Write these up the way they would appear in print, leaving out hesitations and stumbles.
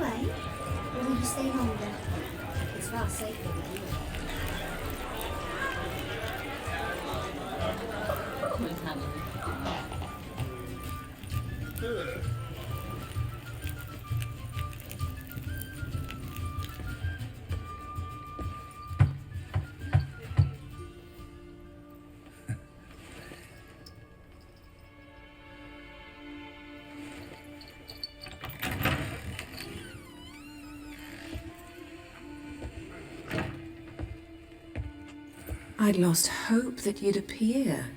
away? Or will you stay longer? It's far safer with you. I'd lost hope that you'd appear.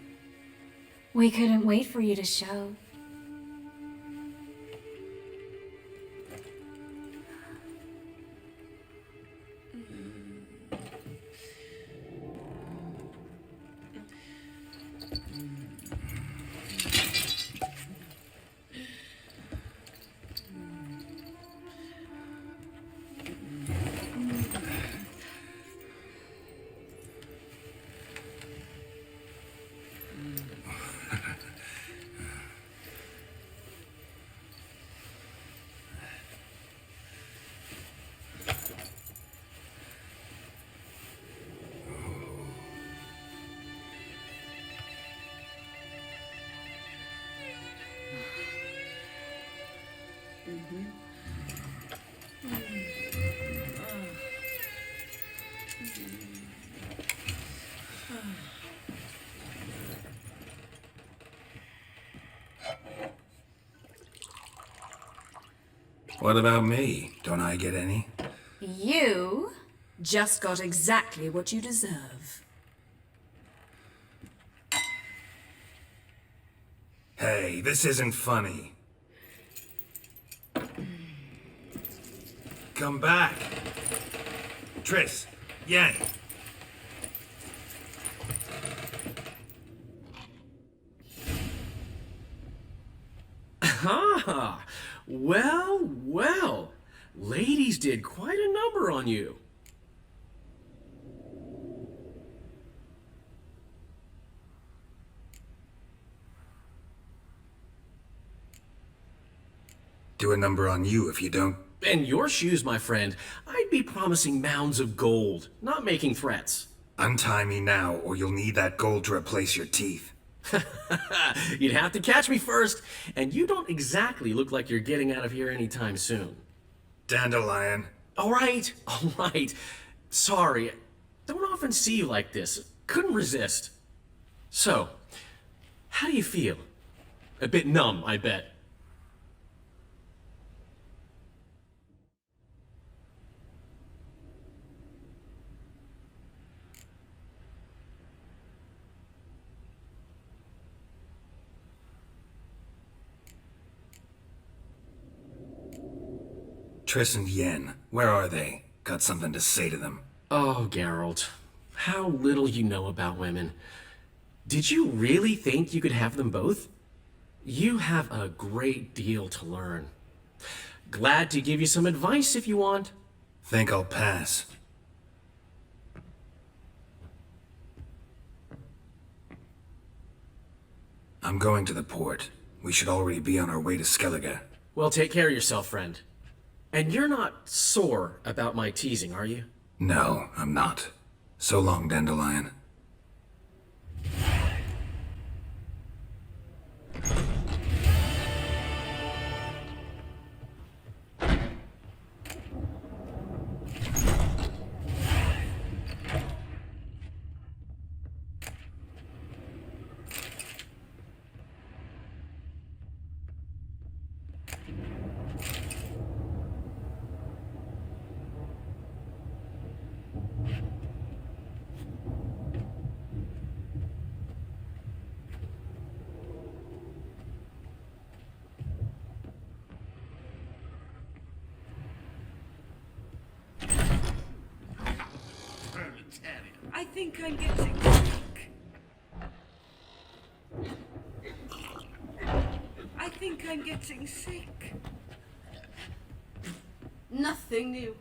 We couldn't wait for you to show. What about me? Don't I get any? You just got exactly what you deserve. Hey, this isn't funny. Come back. Triss, Yen. Ah, well, well. Ladies did quite a number on you. Do a number on you if you don't. And your shoes, my friend, I'd be promising mounds of gold, not making threats. Untie me now, or you'll need that gold to replace your teeth. You'd have to catch me first, and you don't exactly look like you're getting out of here anytime soon. Dandelion. All right. Sorry, don't often see you like this. Couldn't resist. So, how do you feel? A bit numb, I bet. Triss and Yen, where are they? Got something to say to them. Oh, Geralt, how little you know about women. Did you really think you could have them both? You have a great deal to learn. Glad to give you some advice if you want. Think I'll pass. I'm going to the port. We should already be on our way to Skellige. Well, take care of yourself, friend. And you're not sore about my teasing, are you? No, I'm not. So long, Dandelion. I think I'm getting sick. I think I'm getting sick. Nothing new.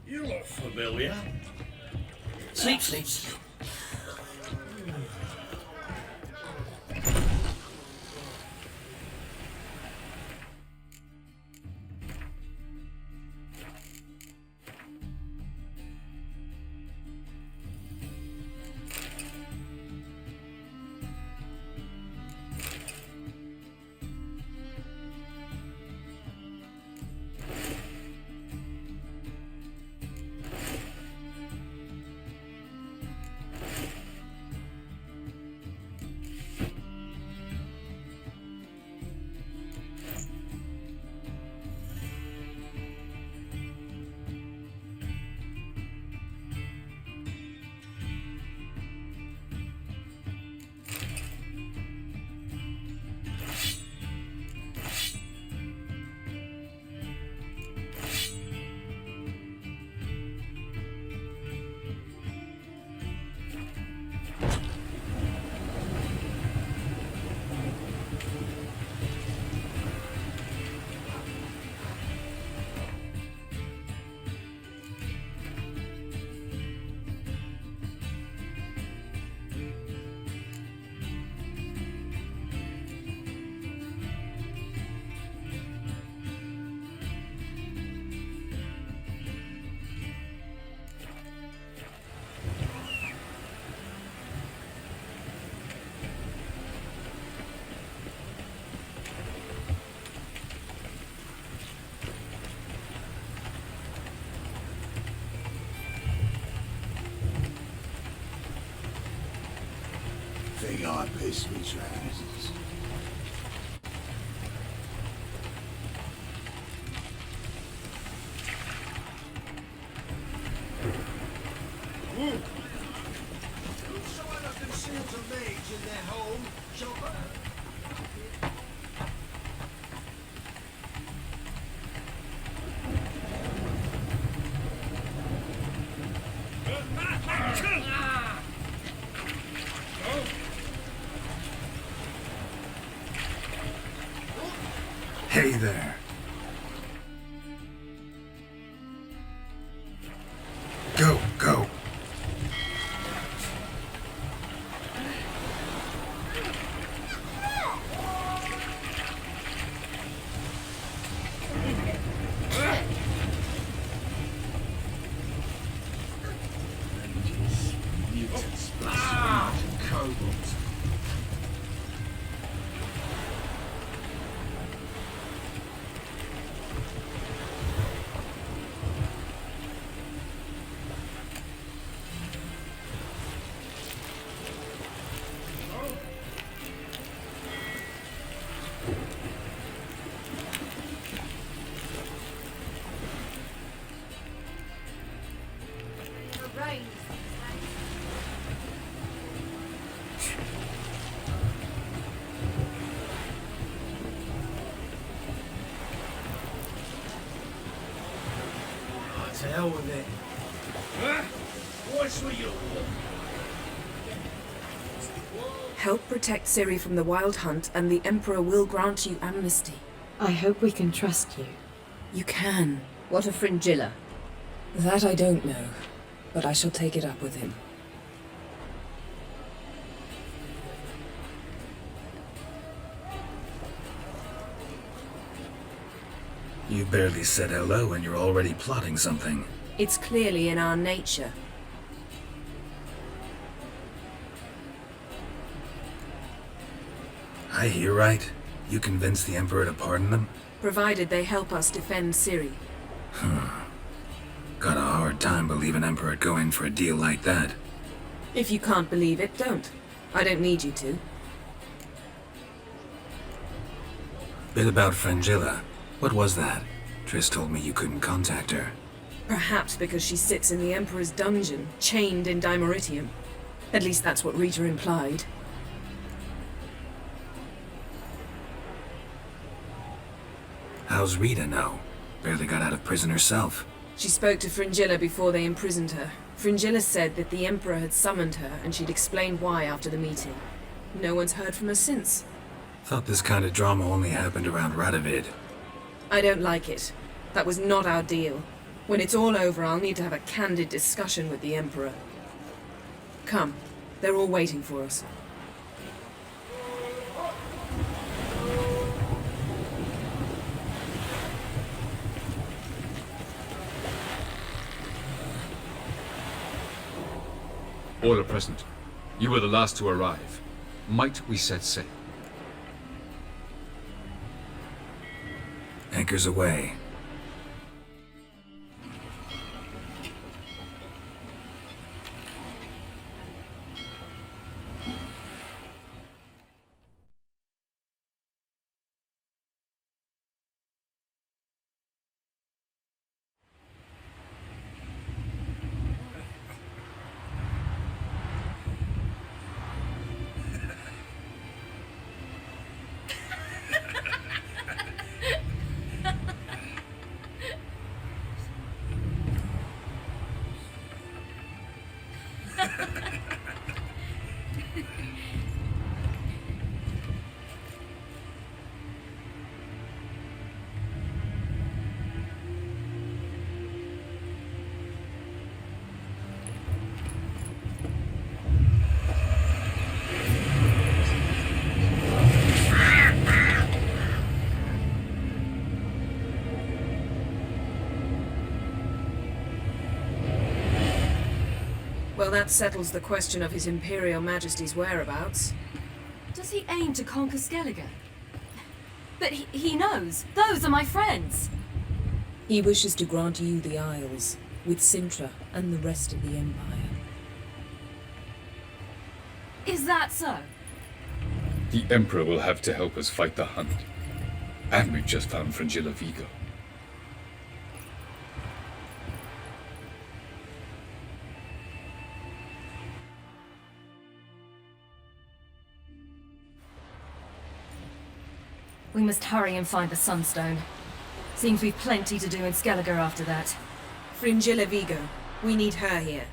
You look familiar. Sleep, sleep, sleep. God pays sweet trances. Whosoever conceals a mage in their home shall burn. Hey there. Go, go. Mutants, blasphemers, and kobolds. To hell with it. What's with you? Help protect Ciri from the Wild Hunt, and the Emperor will grant you amnesty. I hope we can trust you. You can. What of Fringilla? That I don't know, but I shall take it up with him. You barely said hello and you're already plotting something. It's clearly in our nature. I hear right. You convinced the Emperor to pardon them? Provided they help us defend Ciri. Got a hard time believing Emperor'd go in for a deal like that. If you can't believe it, don't. I don't need you to. Bit about Fringilla. What was that? Triss told me you couldn't contact her. Perhaps because she sits in the Emperor's dungeon, chained in Dimeritium. At least that's what Rita implied. How's Rita know? Barely got out of prison herself. She spoke to Fringilla before they imprisoned her. Fringilla said that the Emperor had summoned her and she'd explained why after the meeting. No one's heard from her since. Thought this kind of drama only happened around Radovid. I don't like it. That was not our deal. When it's all over, I'll need to have a candid discussion with the Emperor. Come. They're all waiting for us. All are present. You were the last to arrive. Might we set sail? Anchors away. Well, that settles the question of His Imperial Majesty's whereabouts. Does he aim to conquer Skellige? But he knows. Those are my friends. He wishes to grant you the Isles, with Sintra and the rest of the Empire. Is that so? The Emperor will have to help us fight the Hunt. And we've just found Fringilla Vigo. We must hurry and find the Sunstone. Seems we've plenty to do in Skellige after that. Fringilla Vigo. We need her here.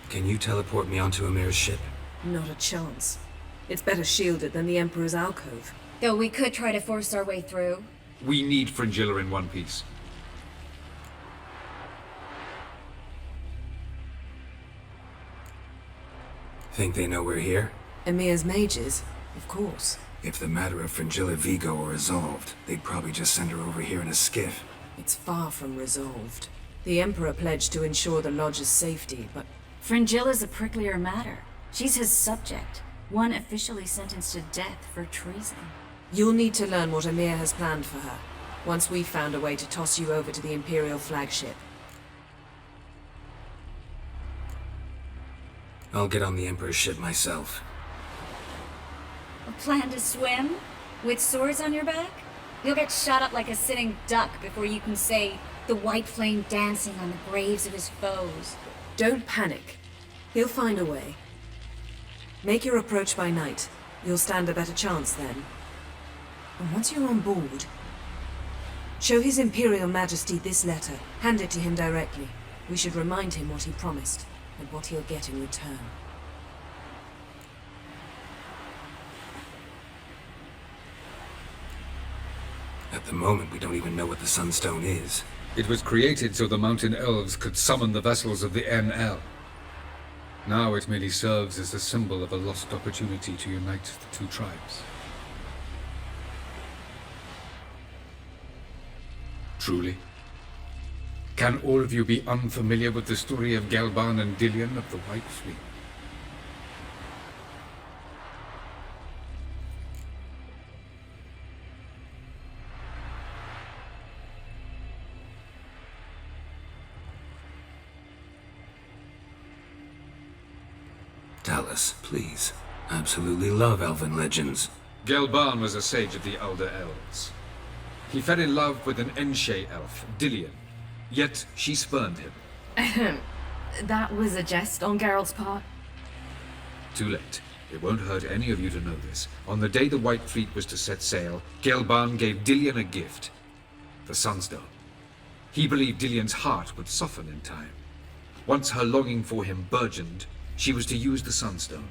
Can you teleport me onto Emhyr's ship? Not a chance. It's better shielded than the Emperor's alcove. Though we could try to force our way through. We need Fringilla in one piece. Think they know we're here? Emhyr's mages, of course. If the matter of Fringilla Vigo were resolved, they'd probably just send her over here in a skiff. It's far from resolved. The Emperor pledged to ensure the Lodge's safety, but Fringilla's a pricklier matter. She's his subject, one officially sentenced to death for treason. you'll need to learn what Emhyr has planned for her, once we've found a way to toss you over to the Imperial flagship. I'll get on the Emperor's ship myself. A plan to swim? With swords on your back? You'll get shot up like a sitting duck before you can say, the white flame dancing on the graves of his foes. Don't panic. He'll find a way. Make your approach by night. You'll stand a better chance then. And once you're on board, show His Imperial Majesty this letter. Hand it to him directly. We should remind him what he promised, and what he'll get in return. At the moment, we don't even know what the Sunstone is. It was created so the mountain elves could summon the vessels of the NL. Now it merely serves as a symbol of a lost opportunity to unite the two tribes. Truly? Can all of you be unfamiliar with the story of Gelban and Dillion of the White Fleet? Tell us, please. Absolutely love elven legends. Gelban was a sage of the Elder Elves. He fell in love with an Enshe elf, Dillion, yet she spurned him. That was a jest on Geralt's part. Too late. It won't hurt any of you to know this. On the day the White Fleet was to set sail, Gelban gave Dillion a gift. The Sunstone. He believed Dillion's heart would soften in time. Once her longing for him burgeoned, she was to use the Sunstone.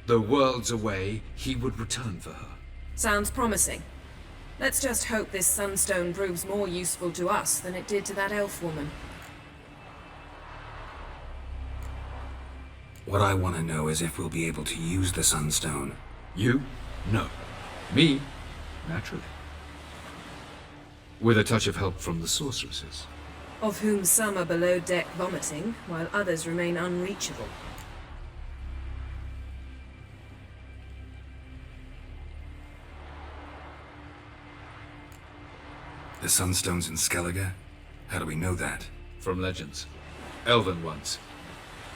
Though worlds away, he would return for her. Sounds promising. Let's just hope this Sunstone proves more useful to us than it did to that elf woman. What I want to know is if we'll be able to use the Sunstone. You? No. Me? Naturally. With a touch of help from the sorceresses. Of whom some are below deck vomiting, while others remain unreachable. The Sunstone's in Skellige? How do we know that? From legends. Elven ones.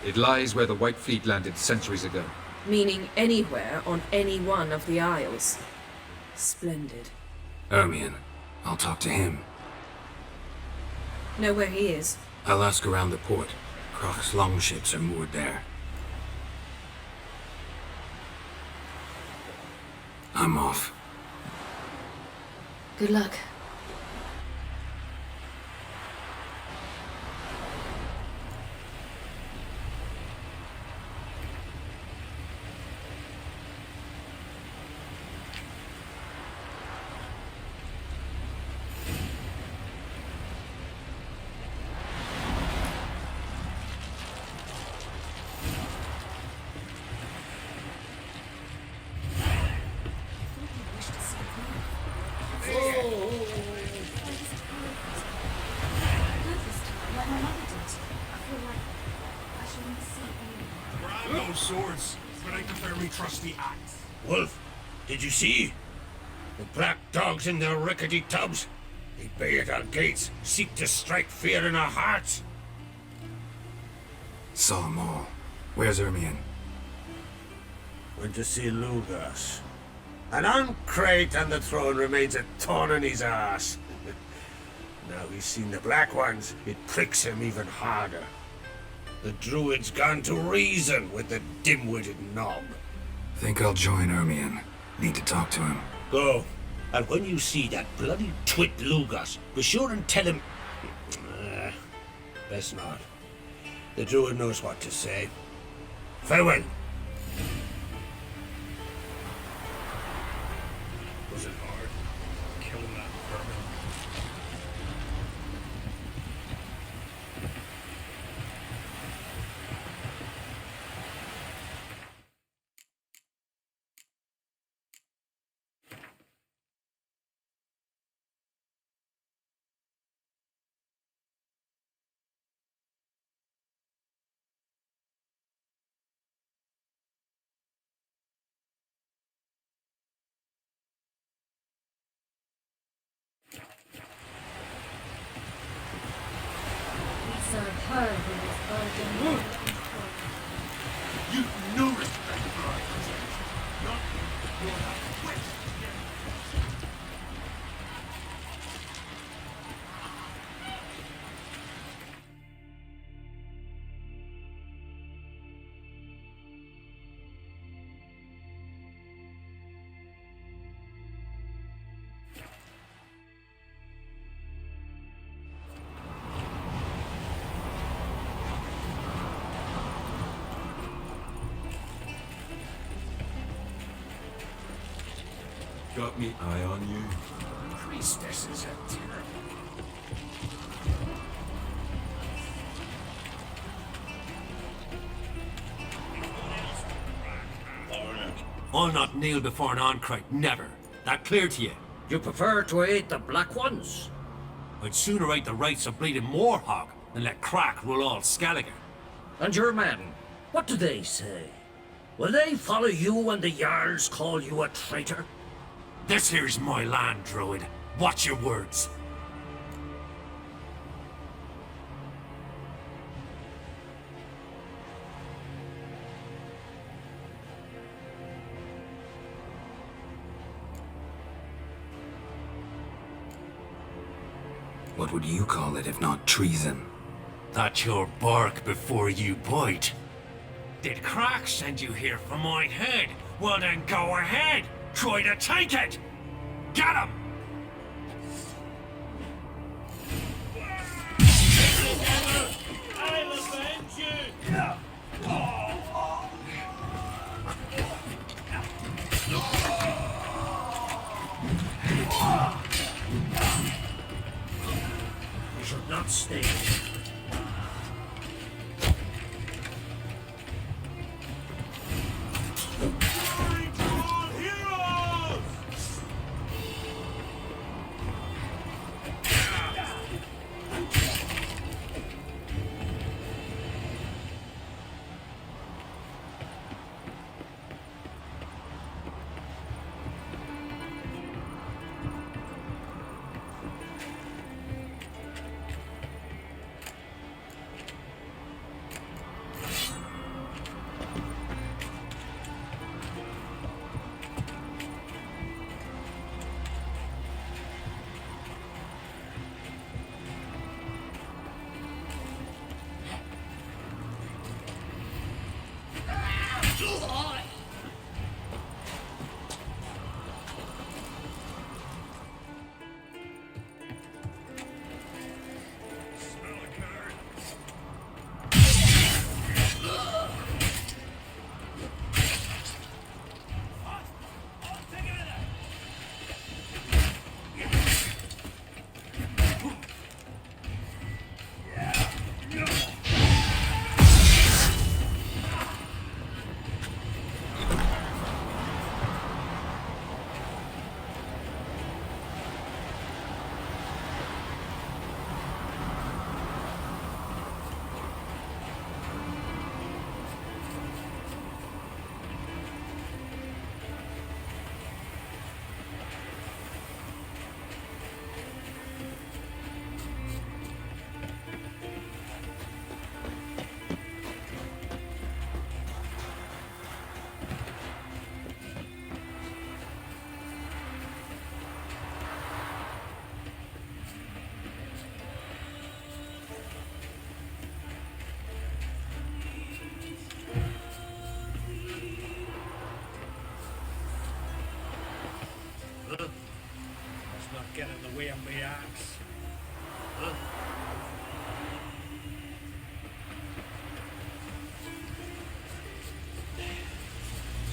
It lies where the White Fleet landed centuries ago. Meaning anywhere on any one of the Isles. Splendid. Ermion. I'll talk to him. Know where he is? I'll ask around the port. Croc's longships are moored there. I'm off. Good luck. No swords, but I prefer me trusty axe. Wolf, did you see? The black dogs in their rickety tubs? They bay at our gates, seek to strike fear in our hearts. Saw 'em all. Where's Ermion? Went to see Lugas. And on Crate on the throne remains a thorn in his ass. Now he's seen the Black Ones, it pricks him even harder. The Druid's gone to reason with the dim-witted knob. Think I'll join Ermion. Need to talk to him. Go. And when you see that bloody twit Lugas, be sure and tell him... best not. The Druid knows what to say. Farewell. Was it hard? Killing that vermin? You know respect for our position. Not your wit. Got me eye on you? Priestesses at dinner. I'll not kneel before an Oncrite, never. That clear to you? You prefer to aid the Black Ones? I'd sooner aid the rights of bleeding Moorhog than let Crack rule all Skellige. And your men, what do they say? Will they follow you when the Jarls call you a traitor? This here's my land, Druid. Watch your words. What would you call it if not treason? That's your bark before you bite. Did Crack send you here for my head? Well then go ahead! Try to take it! Get him! I'll avenge you! You should not stay. with my axe.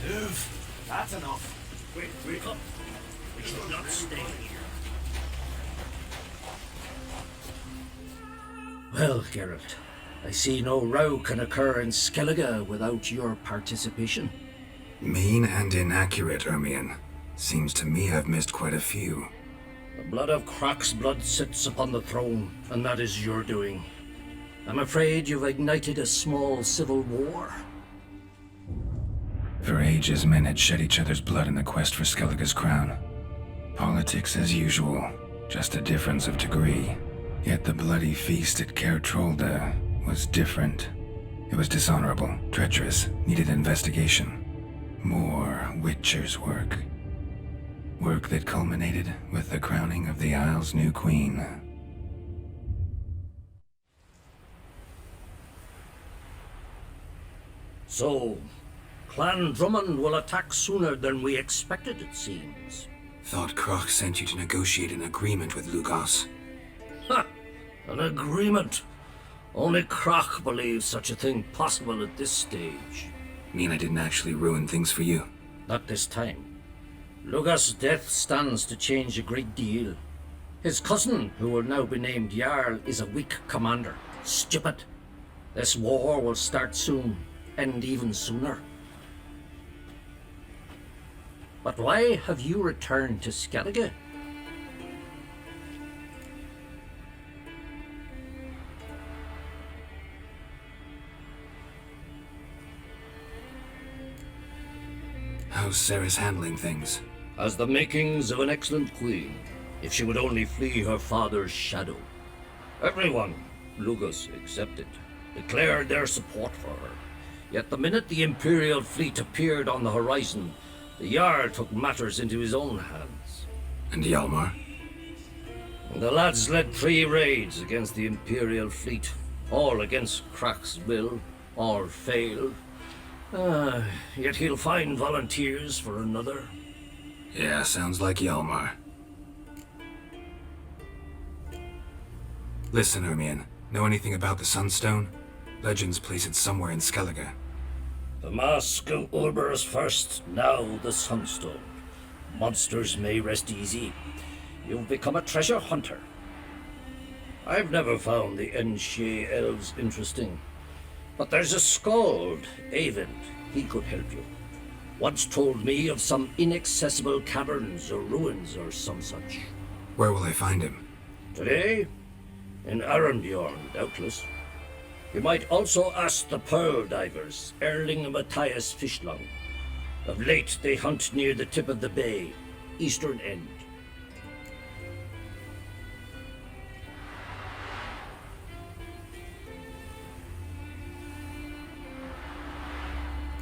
Move. That's enough. Wait up. We should not stay here. Well, Geralt, I see no row can occur in Skellige without your participation. Mean and inaccurate, Ermion. Seems to me I've missed quite a few. The blood of Croc's blood sits upon the throne, and that is your doing. I'm afraid you've ignited a small civil war. For ages, men had shed each other's blood in the quest for Skellige's crown. Politics as usual, just a difference of degree. Yet the bloody feast at Kaer was different. It was dishonorable, treacherous, needed investigation. More Witcher's work. Work that culminated with the crowning of the Isle's new queen. So, Clan Drummond will attack sooner than we expected, it seems. Thought Croc sent you to negotiate an agreement with Lugos. Ha! An agreement? Only Croc believes such a thing possible at this stage. Mean I didn't actually ruin things for you? Not this time. Lugos' death stands to change a great deal. His cousin, who will now be named Jarl, is a weak commander. Stupid. This war will start soon, end even sooner. But why have you returned to Skellige? How's Sarah's handling things? Has the makings of an excellent queen, if she would only flee her father's shadow. Everyone, Lugos excepted, declared their support for her. Yet the minute the Imperial fleet appeared on the horizon, the Jarl took matters into his own hands. And Hjalmar? The lads led 3 raids against the Imperial fleet, all against Croc's will, all failed. Yet he'll find volunteers for another. Yeah, sounds like Hjalmar. Listen, Ermion, know anything about the Sunstone? Legends place it somewhere in Skellige. The mask of Urbers first, now the Sunstone. Monsters may rest easy. You've become a treasure hunter. I've never found the Enshe elves interesting. But there's a skald, Eyvind. He could help you. Once told me of some inaccessible caverns or ruins or some such. Where will I find him? Today? In Arendbjorn, doubtless. You might also ask the pearl divers, Erling and Matthias Fishlung. Of late, they hunt near the tip of the bay, eastern end.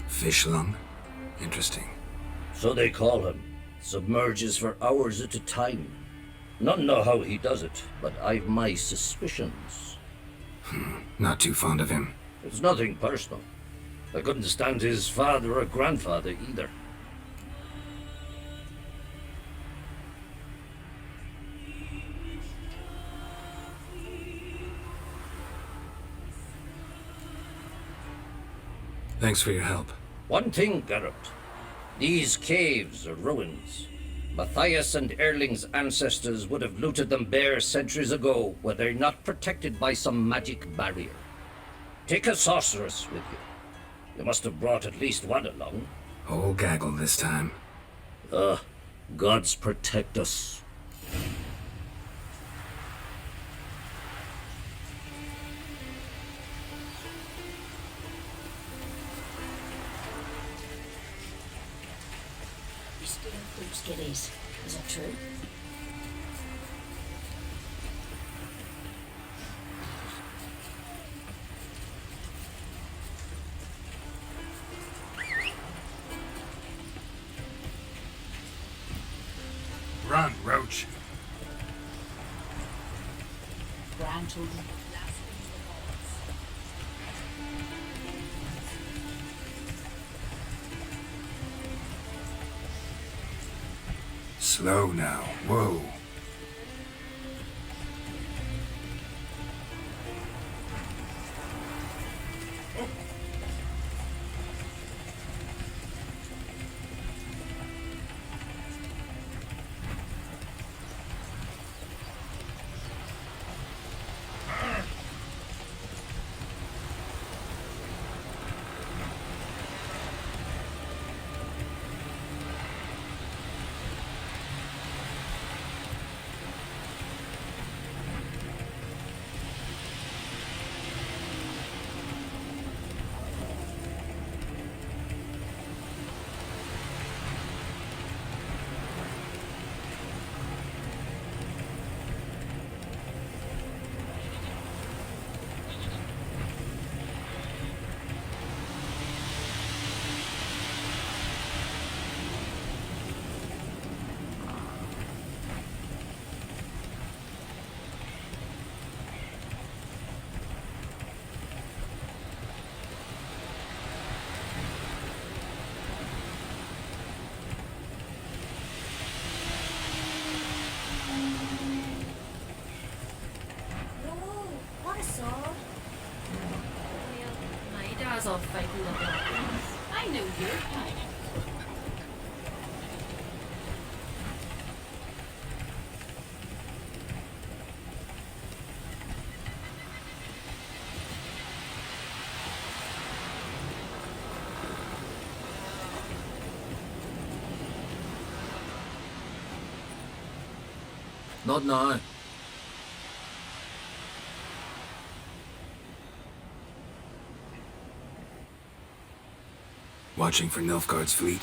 Fishlung? Interesting. So they call him. Submerges for hours at a time. None know how he does it, but I've my suspicions. Not too fond of him. It's nothing personal. I couldn't stand his father or grandfather either. Thanks for your help. One thing, Geralt. These caves are ruins. Matthias and Erling's ancestors would have looted them bare centuries ago were they not protected by some magic barrier. Take a sorceress with you. You must have brought at least one along. Whole gaggle this time. Gods protect us. You still have skillies. Is that true? Run, Roach. Grandchildren. Slow now. Whoa. cycle of darkness. I know your kind. Not now. Watching for Nilfgaard's fleet?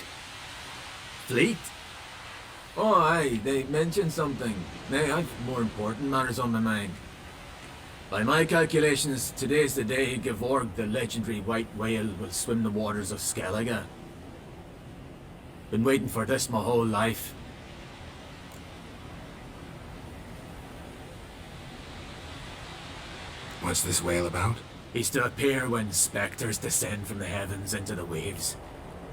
Fleet? Oh, aye, they mentioned something. Nay, I've more important matters on my mind. By my calculations, today's the day Gevorg, the legendary white whale, will swim the waters of Skellige. Been waiting for this my whole life. What's this whale about? He's to appear when spectres descend from the heavens into the waves.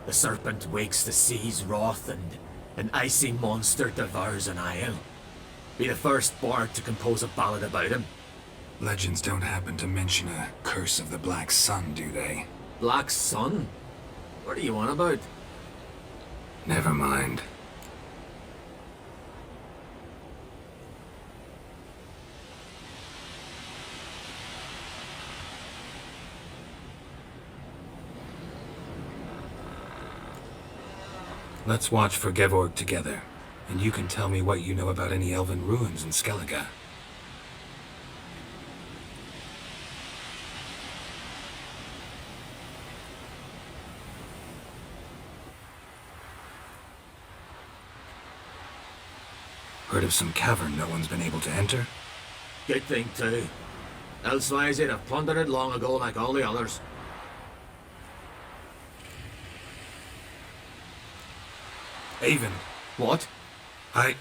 The serpent wakes the sea's wrath, and an icy monster devours an isle. Be the first bard to compose a ballad about him. Legends don't happen to mention a curse of the Black Sun, do they? Black Sun? What are you on about? Never mind. Let's watch for Gevorg together, and you can tell me what you know about any elven ruins in Skellige. Heard of some cavern no one's been able to enter? Good thing too. Elsewise they'd have plundered it long ago like all the others. Avon. What? I...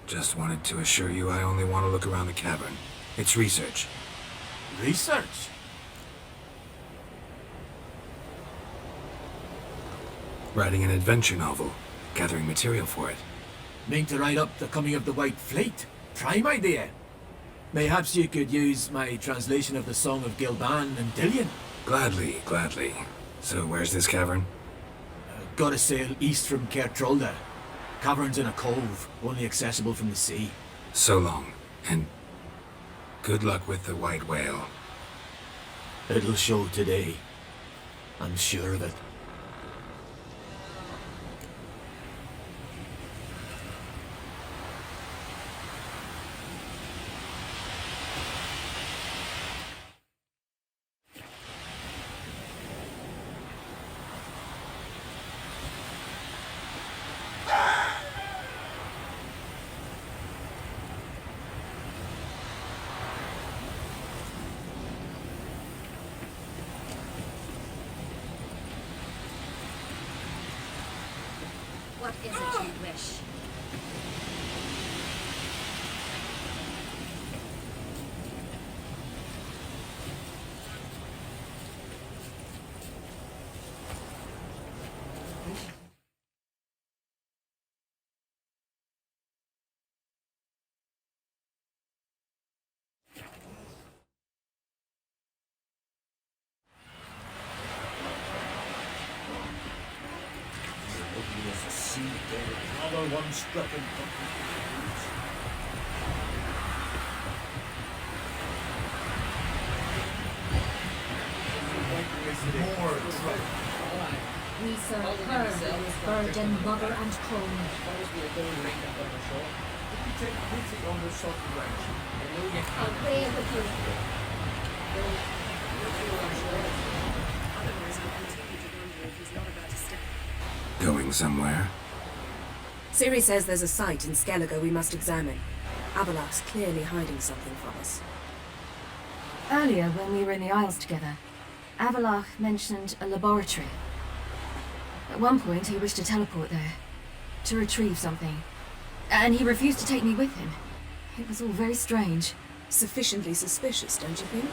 just wanted to assure you I only want to look around the cavern. It's research. Research? Writing an adventure novel. Gathering material for it. Mean to write up the coming of the White Fleet? Prime idea. Mayhaps you could use my translation of the Song of Gilban and Dillion. Gladly, gladly. So where's this cavern? Gotta sail east from Kaer Cavern's in a cove, only accessible from the sea. So long, and good luck with the white whale. It'll show today. I'm sure of it. What is it you wish? Another one struck in more trouble. We serve her who is virgin, mother, and crone. Away with you. Going somewhere? Ciri says there's a site in Skellige we must examine. Avalak's clearly hiding something from us. Earlier, when we were in the Isles together, Avalach mentioned a laboratory. At one point, he wished to teleport there, to retrieve something. And he refused to take me with him. It was all very strange. Sufficiently suspicious, don't you think?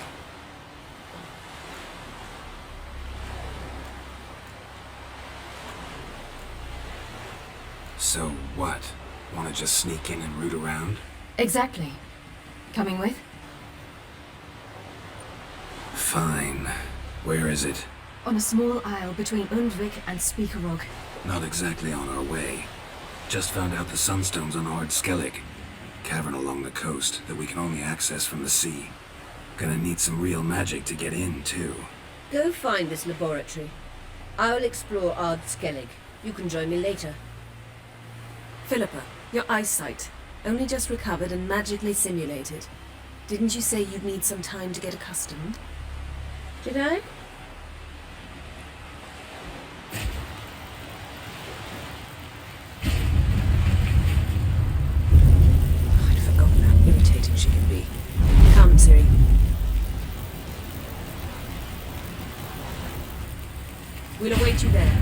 So what? Want to just sneak in and root around? Exactly. Coming with? Fine. Where is it? On a small isle between Undvik and Speakerog. Not exactly on our way. Just found out the sunstone's on Ard Skellig. Cavern along the coast that we can only access from the sea. Gonna need some real magic to get in, too. Go find this laboratory. I'll explore Ard Skellig. You can join me later. Philippa, your eyesight. Only just recovered and magically simulated. Didn't you say you'd need some time to get accustomed? Did I? I'd forgotten how irritating she can be. Come, Ciri. We'll await you there.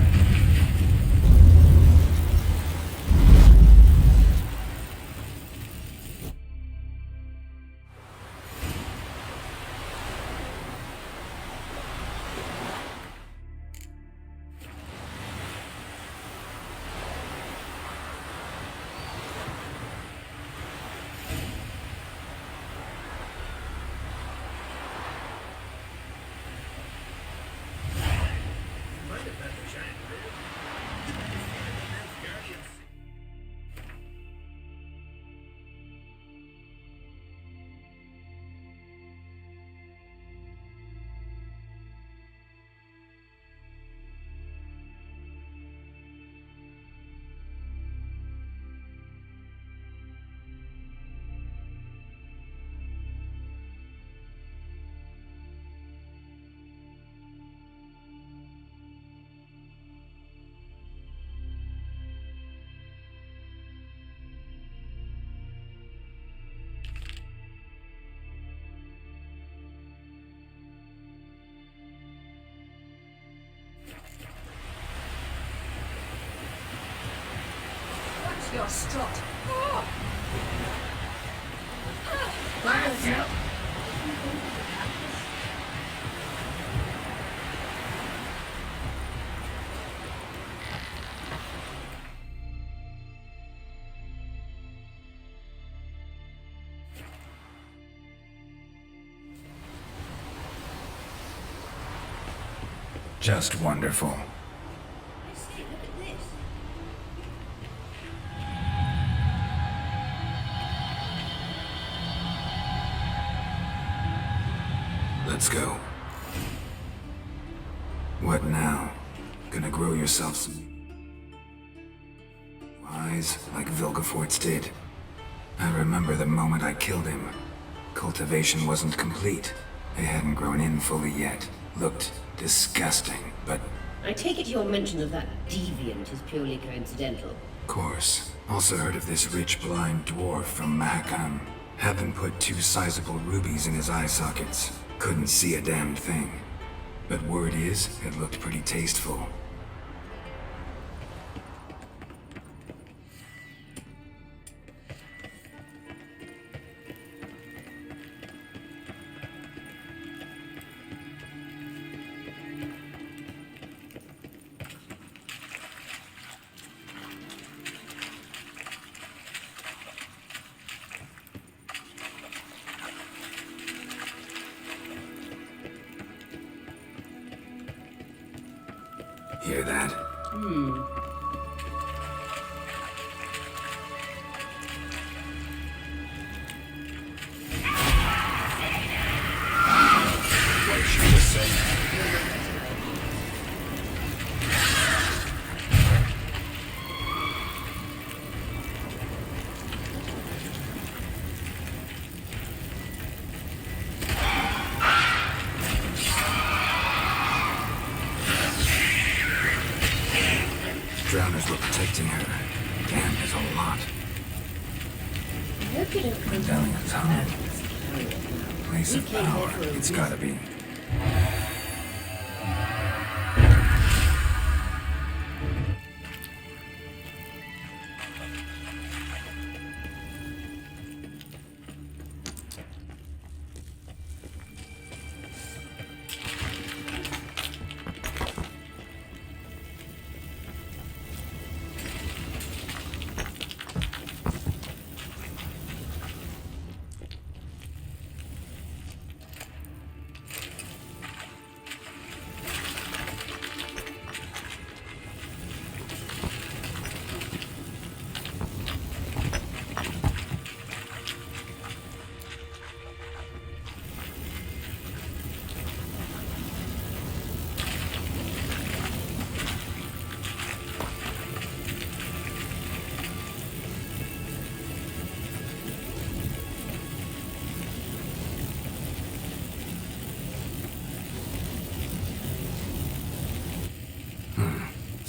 Your strut. Just wonderful. Let's go. What now? Gonna grow yourself some wise, like Vilgefortz did. I remember the moment I killed him. Cultivation wasn't complete. They hadn't grown in fully yet. Looked disgusting, but... I take it your mention of that deviant is purely coincidental. Of course. Also heard of this rich blind dwarf from Mahakam. Had them put 2 sizable rubies in his eye sockets. Couldn't see a damn thing. But word is, it looked pretty tasteful. Hear that? What did she just say? Drowners were protecting her. Damn, there's a lot. Medallion tunnel. Place of power. It's gotta be.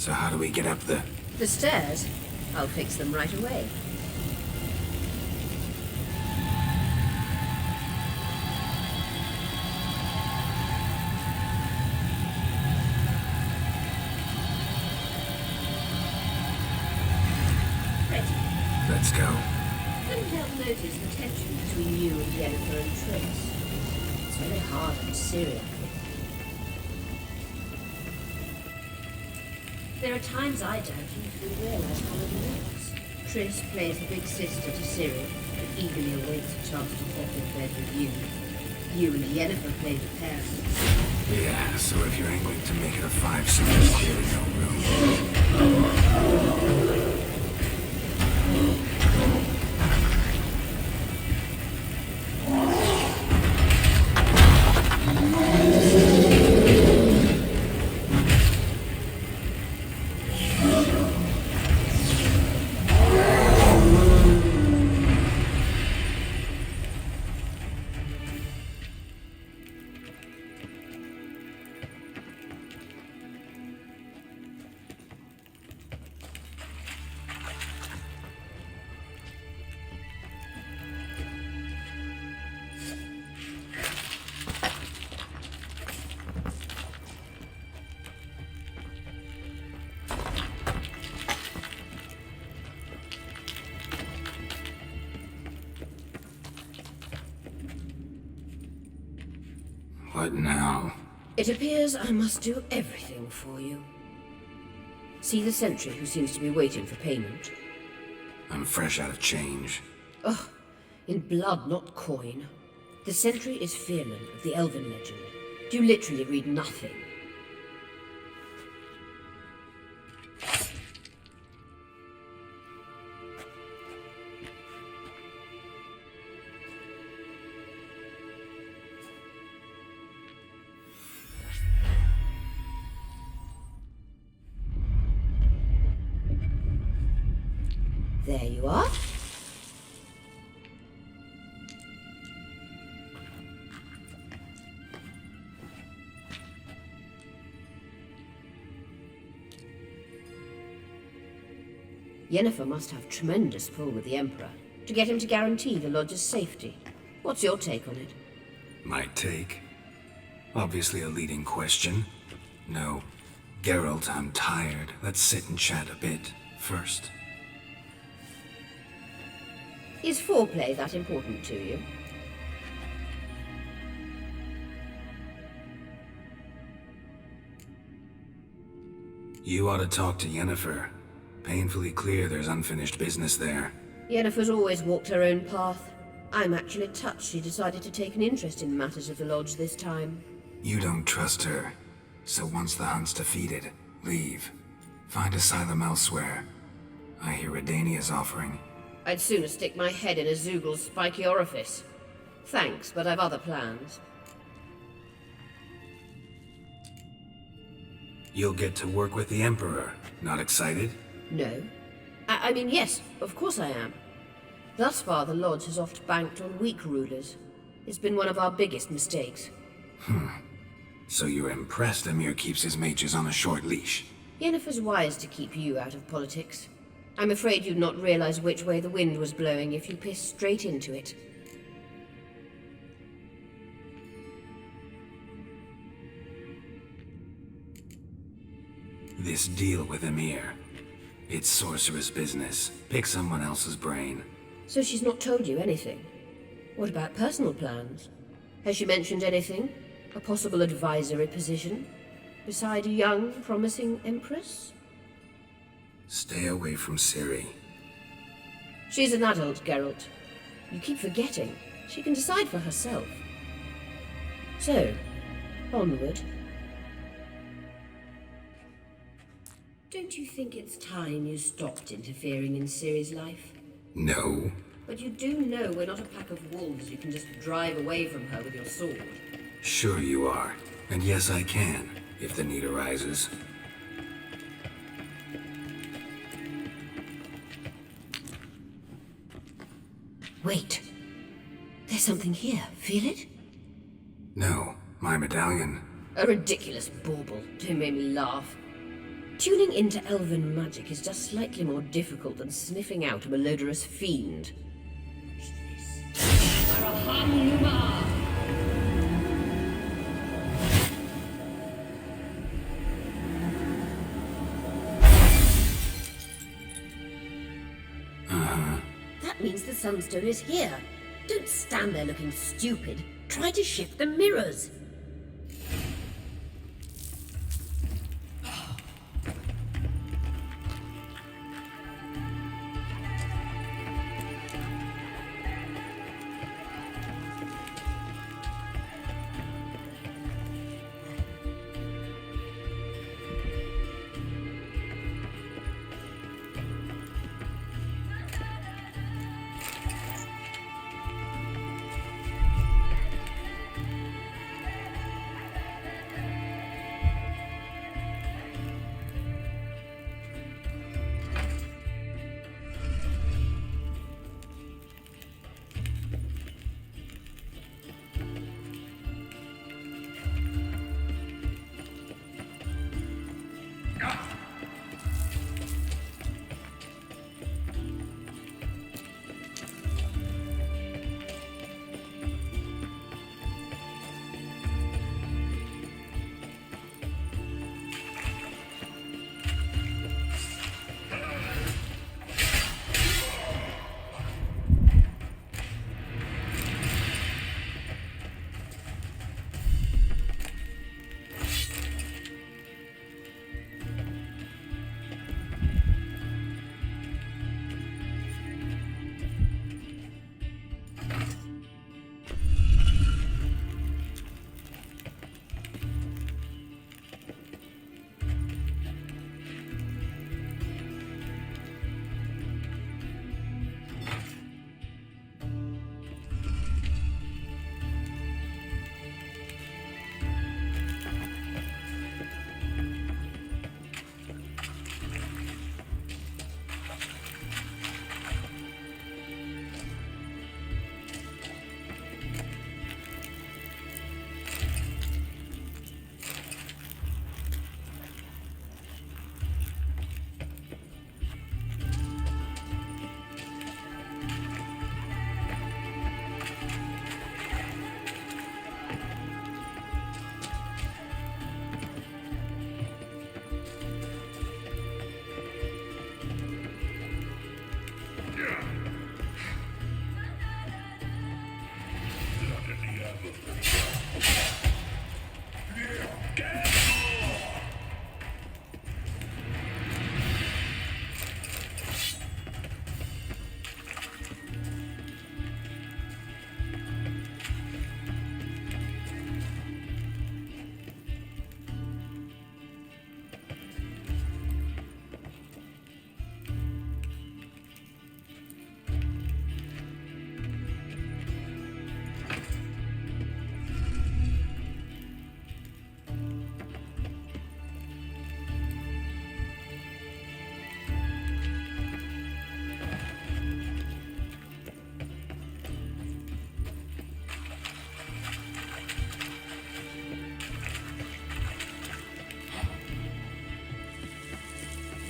So how do we get up the... The stairs? I'll fix them right away. Let's go. Couldn't help notice the tension between you and Yennefer and Tris. It's very hard on Ciri. There are times I doubt if you realize how it works. Tris plays the big sister to Ciri, and eagerly awaits a chance to hop in bed with you. You and Yennefer play the parents. Yeah, so if you're angling to make it a 5-star, there's clearly no room. What now? It appears I must do everything for you. See the sentry who seems to be waiting for payment? I'm fresh out of change. Ugh, in blood, not coin. The sentry is Firlan of the Elven legend. You literally read nothing. There you are. Yennefer must have tremendous pull with the Emperor to get him to guarantee the Lodge's safety. What's your take on it? My take? Obviously a leading question. No. Geralt, I'm tired. Let's sit and chat a bit first. Is foreplay that important to you? You ought to talk to Yennefer. Painfully clear there's unfinished business there. Yennefer's always walked her own path. I'm actually touched she decided to take an interest in matters of the Lodge this time. You don't trust her. So once the hunt's defeated, leave. Find asylum elsewhere. I hear Redania's offering. I'd sooner stick my head in a Zoogl's spiky orifice. Thanks, but I've other plans. You'll get to work with the Emperor. Not excited? No. I mean, yes, of course I am. Thus far, the Lodge has oft banked on weak rulers. It's been one of our biggest mistakes. So you're impressed Emhyr keeps his mages on a short leash? Yennefer's wise to keep you out of politics. I'm afraid you'd not realize which way the wind was blowing if you pissed straight into it. This deal with Emhyr. It's sorceress business. Pick someone else's brain. So she's not told you anything? What about personal plans? Has she mentioned anything? A possible advisory position? Beside a young, promising Empress? Stay away from Ciri. She's an adult, Geralt. You keep forgetting. She can decide for herself. So, onward. Don't you think it's time you stopped interfering in Ciri's life? No. But you do know we're not a pack of wolves you can just drive away from her with your sword. Sure you are. And yes, I can, if the need arises. Wait. There's something here. Feel it? No, my medallion. A ridiculous bauble. Don't make me laugh. Tuning into elven magic is just slightly more difficult than sniffing out a malodorous fiend. That means the Sunstone is here. Don't stand there looking stupid. Try to shift the mirrors.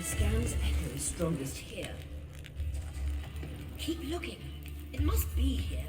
Scan's echo is strongest here. Keep looking. It must be here.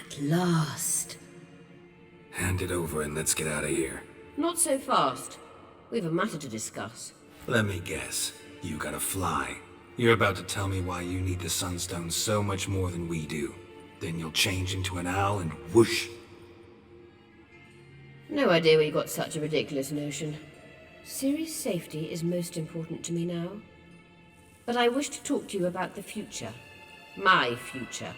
At last. Hand it over and let's get out of here. Not so fast. We've a matter to discuss. Let me guess. You gotta fly. You're about to tell me why you need the Sunstone so much more than we do. Then you'll change into an owl and whoosh. No idea where you got such a ridiculous notion. Ciri's safety is most important to me now. But I wish to talk to you about the future. My future.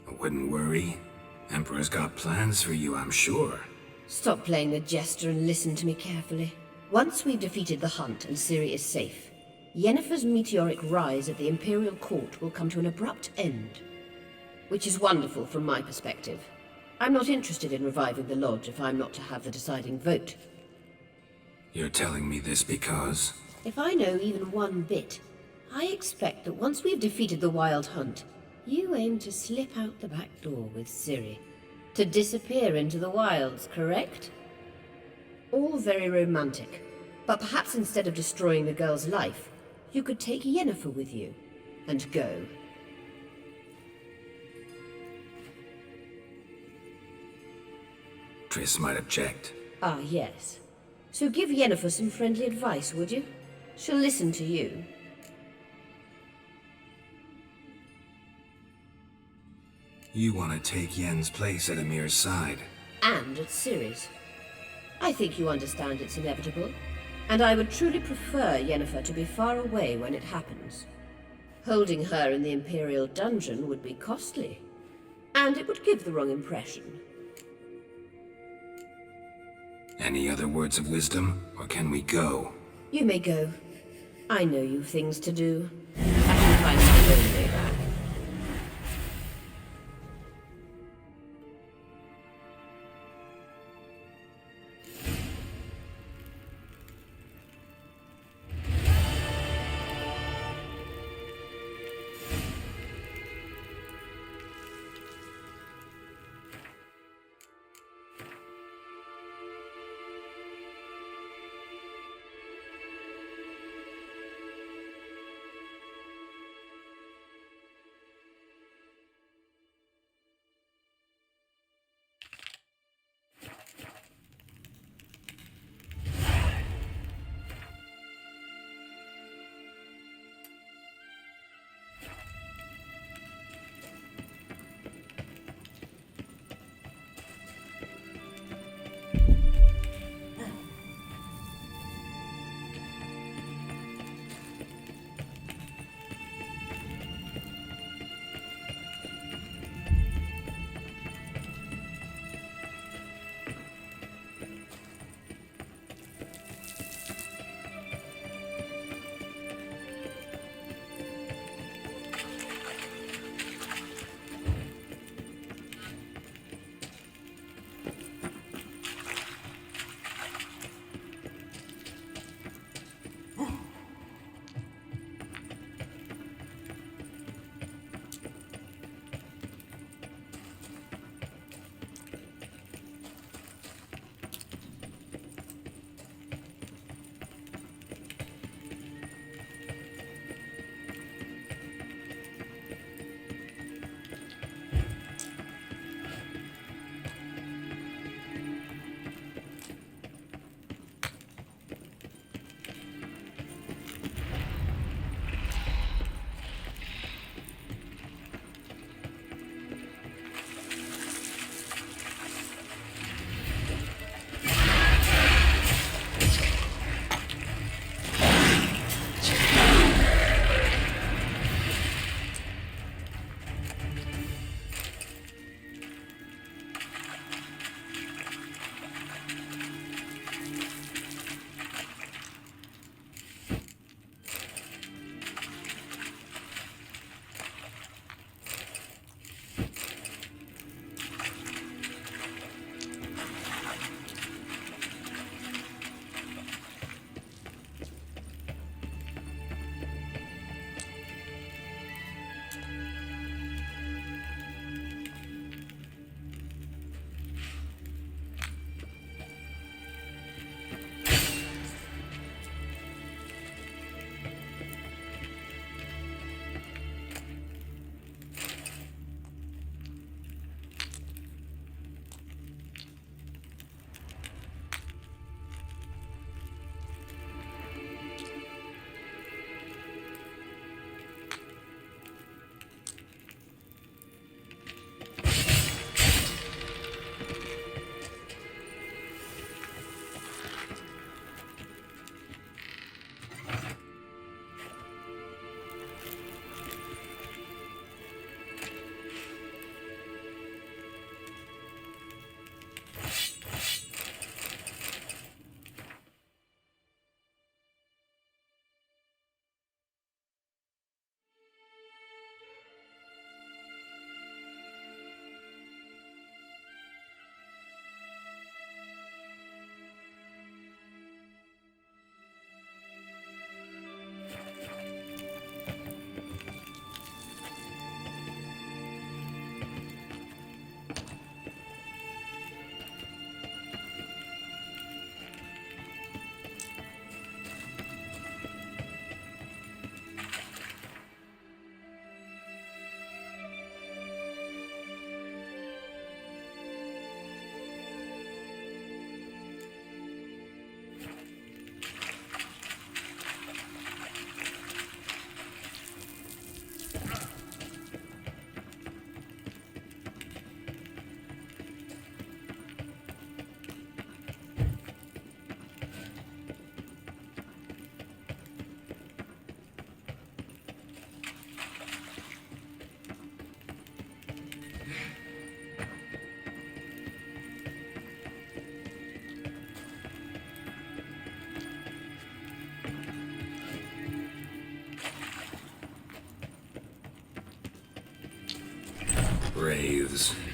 I wouldn't worry. Emperor's got plans for you, I'm sure. Stop playing the jester and listen to me carefully. Once we've defeated the hunt and Ciri is safe, Yennefer's meteoric rise at the Imperial Court will come to an abrupt end. Which is wonderful from my perspective. I'm not interested in reviving the Lodge if I'm not to have the deciding vote. You're telling me this because... If I know even one bit, I expect that once we've defeated the Wild Hunt, you aim to slip out the back door with Ciri. To disappear into the wilds, correct? All very romantic. But perhaps instead of destroying the girl's life, you could take Yennefer with you, and go. Triss might object. Ah, yes. So give Yennefer some friendly advice, would you? She'll listen to you. You want to take Yen's place at Emhyr's side. And at Ciri's. I think you understand it's inevitable, and I would truly prefer Yennefer to be far away when it happens. Holding her in the Imperial dungeon would be costly, and it would give the wrong impression. Any other words of wisdom, or can we go? You may go. I know you've things to do. I can find my own way back. is.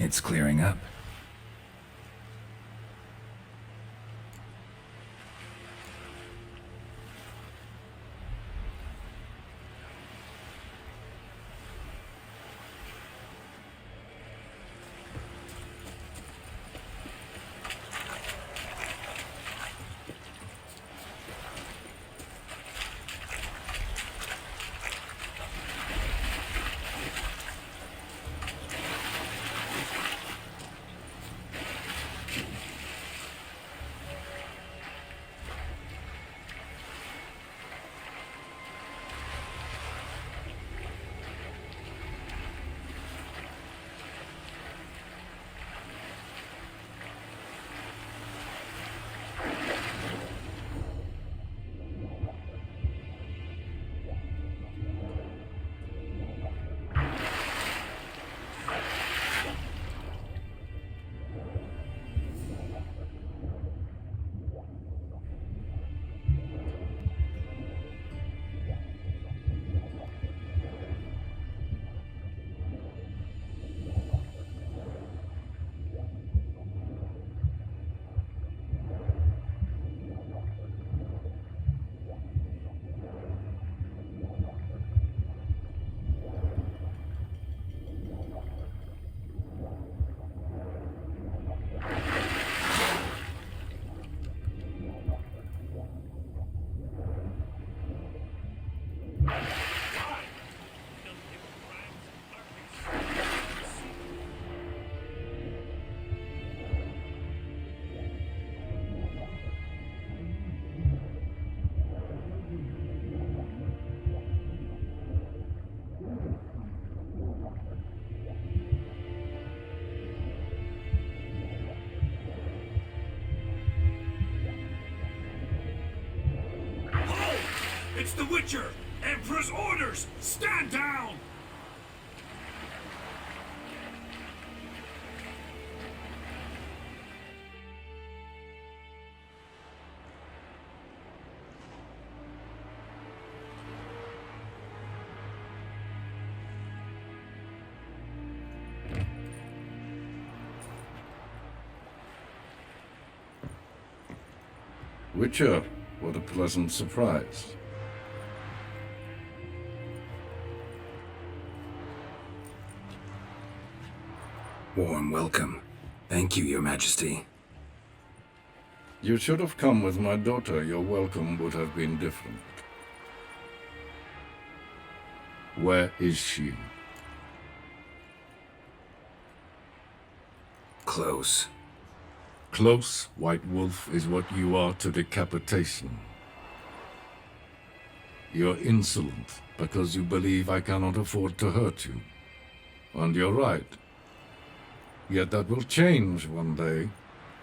It's clearing up. It's the Witcher! Emperor's orders! Stand down! Witcher, what a pleasant surprise. Warm welcome. Thank you, Your Majesty. You should have come with my daughter. Your welcome would have been different. Where is she? Close. Close, White Wolf, is what you are to decapitation. You're insolent because you believe I cannot afford to hurt you. And you're right. Yet that will change one day,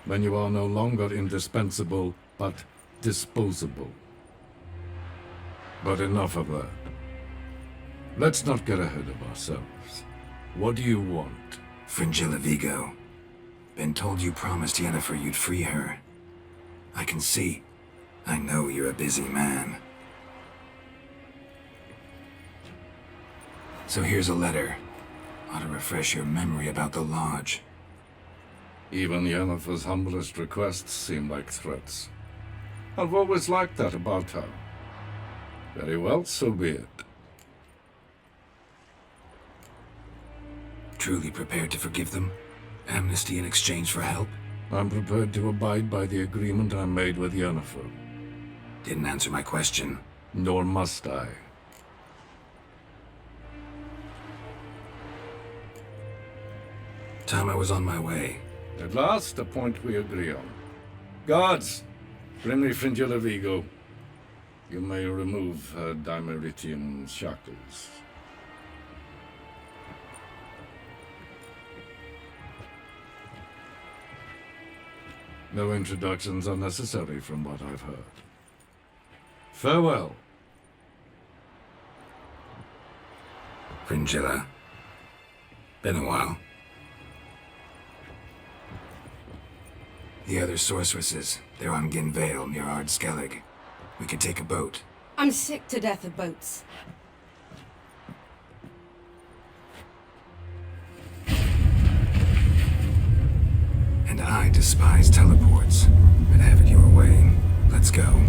when you are no longer indispensable, but disposable. But enough of that. Let's not get ahead of ourselves. What do you want? Fringilla Vigo. Been told you promised Yennefer you'd free her. I can see. I know you're a busy man. So here's a letter. Ought to refresh your memory about the Lodge. Even Yennefer's humblest requests seem like threats. I've always liked that about her. Very well, so be it. Truly prepared to forgive them? Amnesty in exchange for help? I'm prepared to abide by the agreement I made with Yennefer. Didn't answer my question. Nor must I. Time I was on my way. At last, a point we agree on. Guards, bring me Fringilla Vigo. You may remove her Dimeritian shackles. No introductions are necessary from what I've heard. Farewell. Fringilla. Been a while. The other sorceresses, they're on Ginvale near Ard-Skellig. We could take a boat. I'm sick to death of boats. And I despise teleports. But have it your way. Let's go.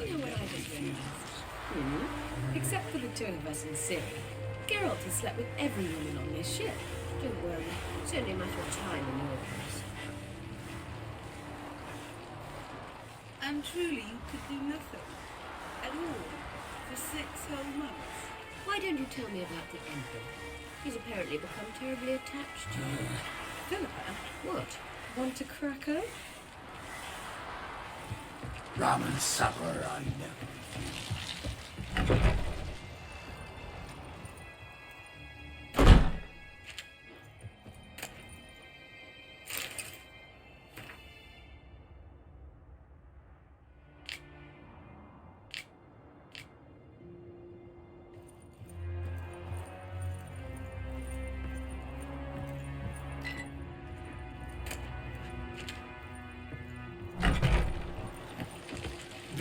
You know what I just realized? Except for the two of us in Ciri, Geralt has slept with every woman on this ship. Don't worry, it's only a matter of time in your case. And truly you could do nothing at all for 6 whole months. Why don't you tell me about the Emperor? He's apparently become terribly attached to you. Philippa, What? want to crack her? Rum and supper I never refuse.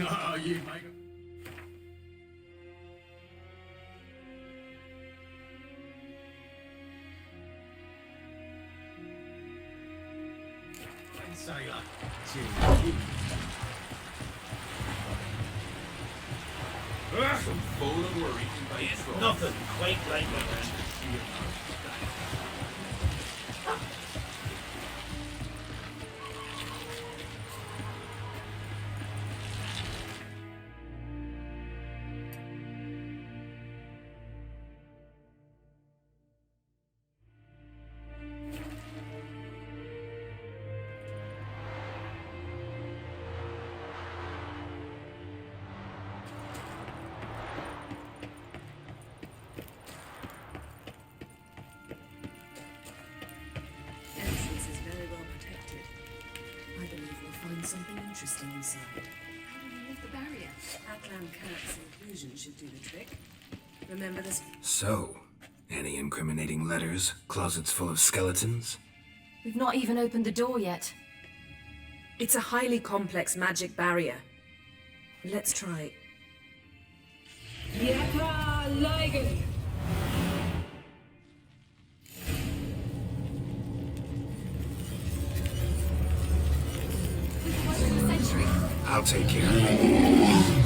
Oh, you make it. Sailor. Some fool and worry by his Nothing quite like that. interesting inside. How do we lift the barrier? Atlan Cat's inclusion should do the trick. Remember this? So, any incriminating letters? Closets full of skeletons? We've not even opened the door yet. It's a highly complex magic barrier. Let's try. Yaka Liger! I'll take care of it.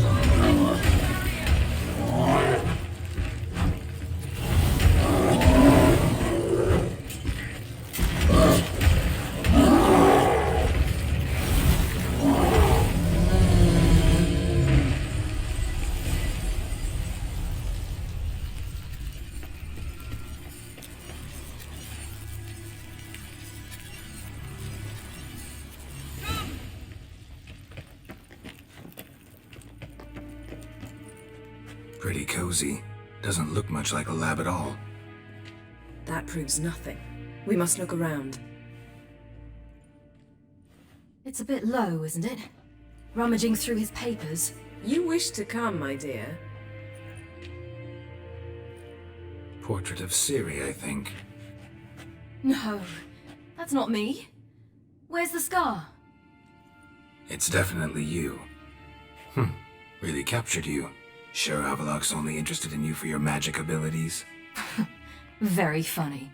Pretty cozy. Doesn't look much like a lab at all. That proves nothing. We must look around. It's a bit low, isn't it? Rummaging through his papers. You wish to come, my dear. Portrait of Ciri, I think. No, that's not me. Where's the scar? It's definitely you. Really captured you. Sure Avaloch's only interested in you for your magic abilities? Very funny.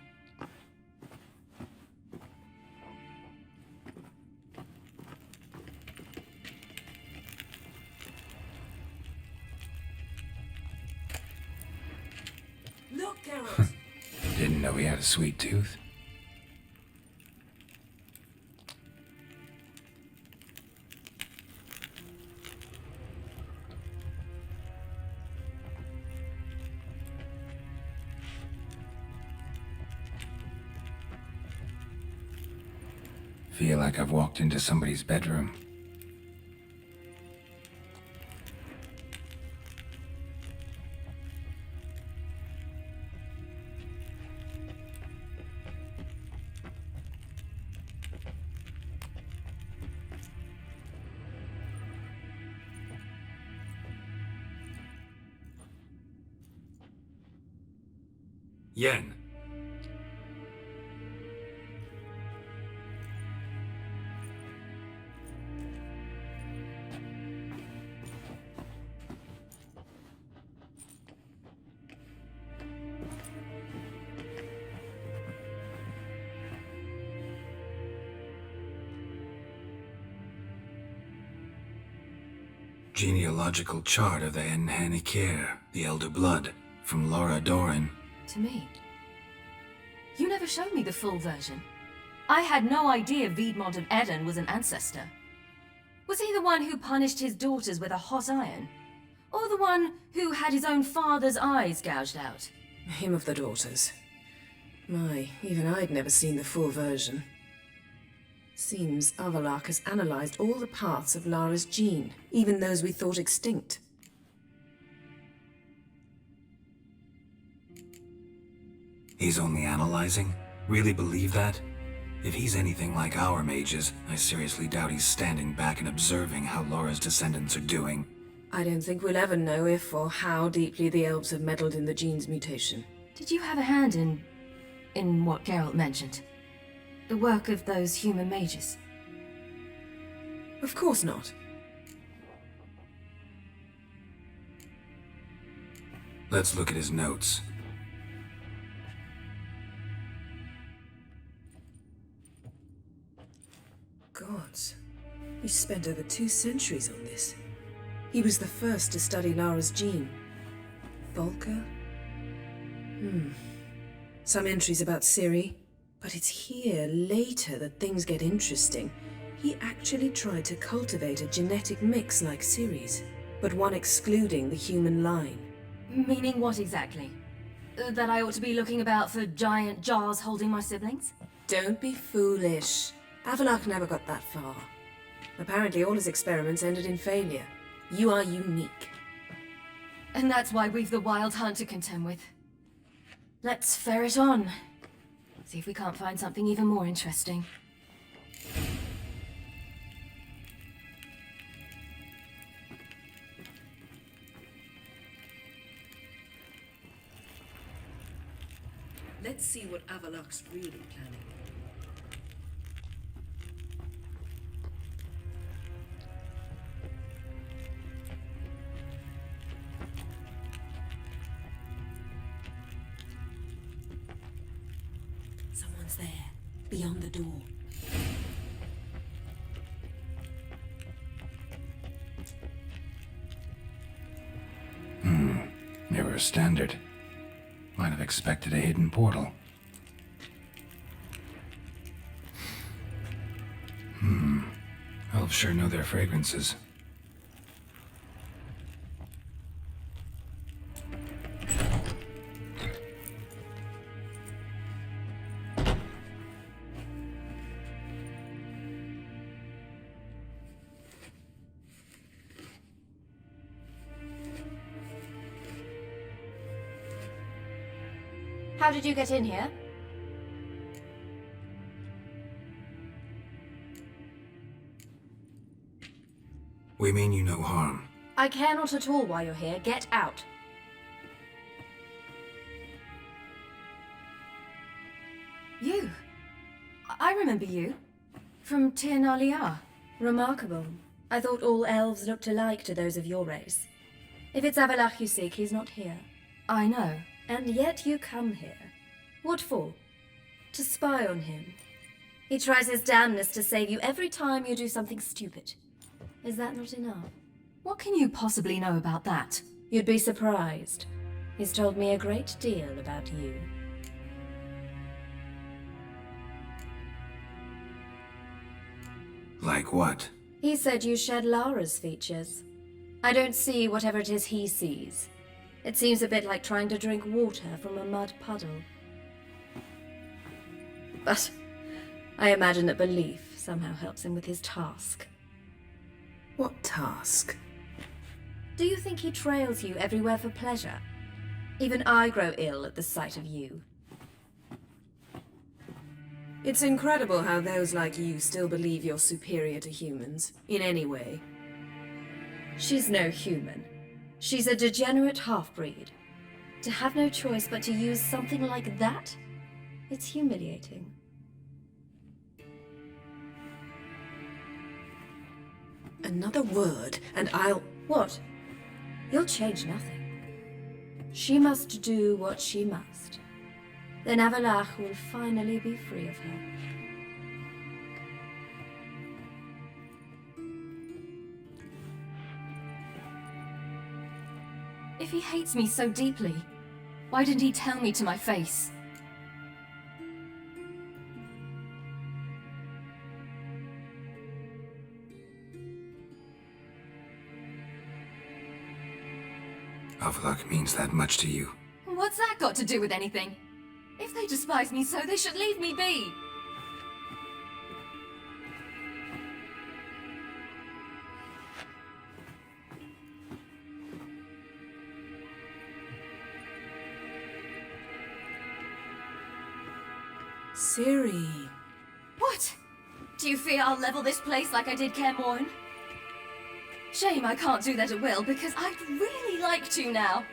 Look, Geralt! Didn't know he had a sweet tooth. Feel like I've walked into somebody's bedroom. Yen. Genealogical chart of the Emhyr, the Elder Blood, from Laura Doran. To me. You never showed me the full version. I had no idea Viedmont of Eden was an ancestor. Was he the one who punished his daughters with a hot iron? Or the one who had his own father's eyes gouged out? Him of the daughters. My, even I'd never seen the full version. Seems Avaloch has analyzed all the parts of Lara's gene, even those we thought extinct. He's only analyzing? Really believe that? If he's anything like our mages, I seriously doubt he's standing back and observing how Laura's descendants are doing. I don't think we'll ever know if or how deeply the elves have meddled in the gene's mutation. Did you have a hand in what Geralt mentioned? The work of those human mages? Of course not. Let's look at his notes. Gods. He spent over 2 centuries on this. He was the first to study Lara's gene. Volker? Some entries about Ciri. But it's here, later, that things get interesting. He actually tried to cultivate a genetic mix like Ciri's, but one excluding the human line. Meaning what exactly? That I ought to be looking about for giant jars holding my siblings? Don't be foolish. Avaloch never got that far. Apparently all his experiments ended in failure. You are unique. And that's why we've the Wild Hunt to contend with. Let's ferret on. See if we can't find something even more interesting. Let's see what Avalok's really planning. Someone's there, beyond the door. Never a standard. Might have expected a hidden portal. Elves sure know their fragrances. How did you get in here? We mean you no harm. I care not at all why you're here. Get out. You? I remember you. From Tir na Liar. Remarkable. I thought all elves looked alike to those of your race. If it's Avalach you seek, he's not here. I know. And yet you come here. What for? To spy on him. He tries his damnedest to save you every time you do something stupid. Is that not enough? What can you possibly know about that? You'd be surprised. He's told me a great deal about you. Like what? He said you shared Lara's features. I don't see whatever it is he sees. It seems a bit like trying to drink water from a mud puddle. But I imagine that belief somehow helps him with his task. What task? Do you think he trails you everywhere for pleasure? Even I grow ill at the sight of you. It's incredible how those like you still believe you're superior to humans, in any way. She's no human. She's a degenerate half-breed. To have no choice but to use something like that? It's humiliating. Another word, and I'll... What? You'll change nothing. She must do what she must. Then Avalach will finally be free of her. If he hates me so deeply, why didn't he tell me to my face? Avalok means that much to you. What's that got to do with anything? If they despise me so, they should leave me be. Ciri. What? Do you fear I'll level this place like I did Kaer Morhen? Shame I can't do that at will, because I'd really like to now.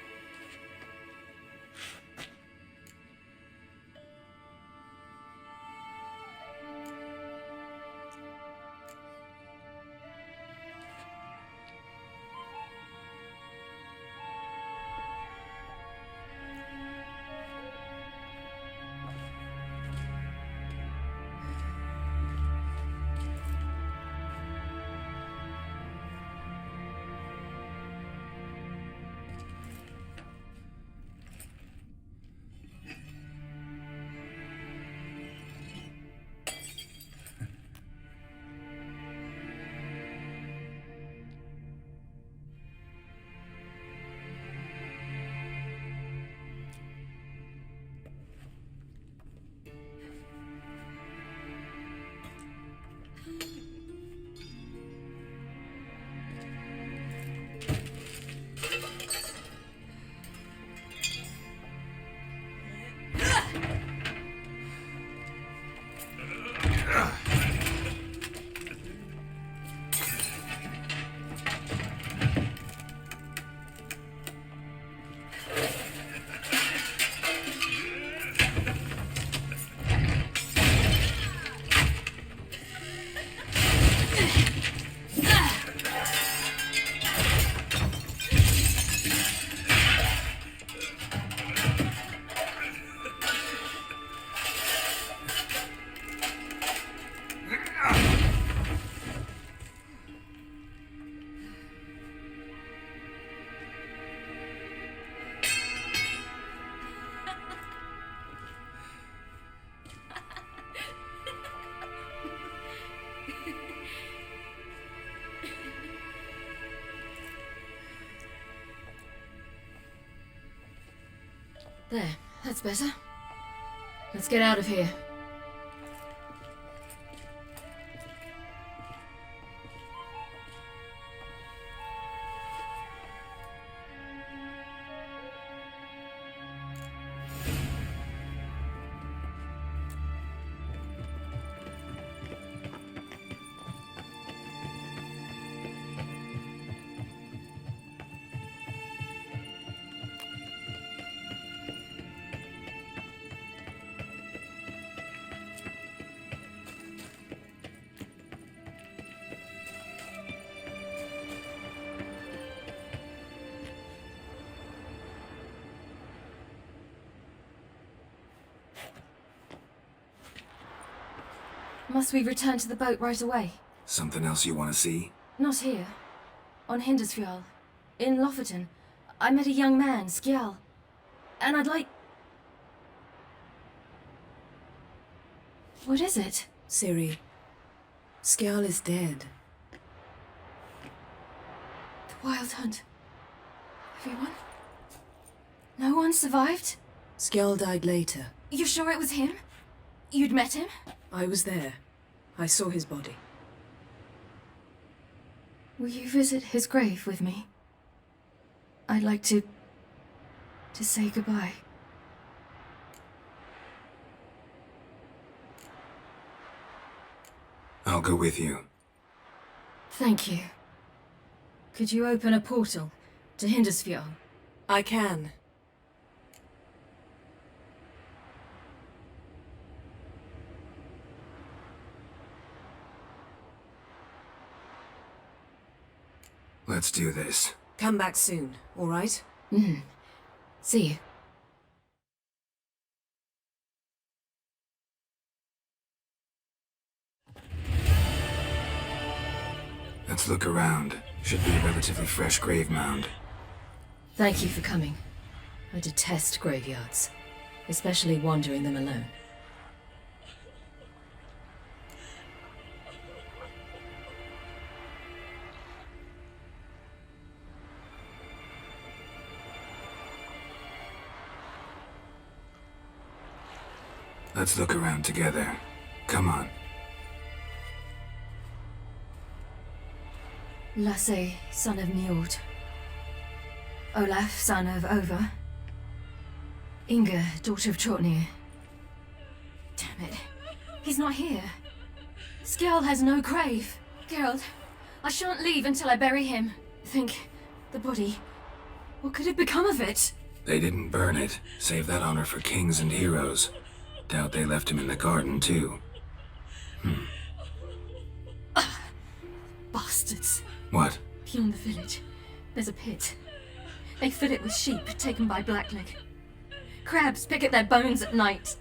There, that's better. Let's get out of here. Must we return to the boat right away? Something else you want to see? Not here. On Hindersfjall. In Lofoten. I met a young man, Skjal. And I'd like... What is it? Ciri, Skjal is dead. The Wild Hunt. Everyone? No one survived? Skjal died later. You sure it was him? You'd met him? I was there. I saw his body. Will you visit his grave with me? I'd like to say goodbye. I'll go with you. Thank you. Could you open a portal to Hindersfjall? I can. Let's do this. Come back soon, all right? See you. Let's look around. Should be a relatively fresh grave mound. Thank you for coming. I detest graveyards, especially wandering them alone. Let's look around together. Come on. Lasse, son of Njord. Olaf, son of Over. Inga, daughter of Trotnir. Damn it. He's not here. Skjal has no grave. Geralt, I shan't leave until I bury him. Think, the body. What could have become of it? They didn't burn it. Save that honor for kings and heroes. Doubt they left him in the garden, too. Bastards. What? Beyond the village, there's a pit. They fill it with sheep taken by Blackleg. Crabs pick at their bones at night.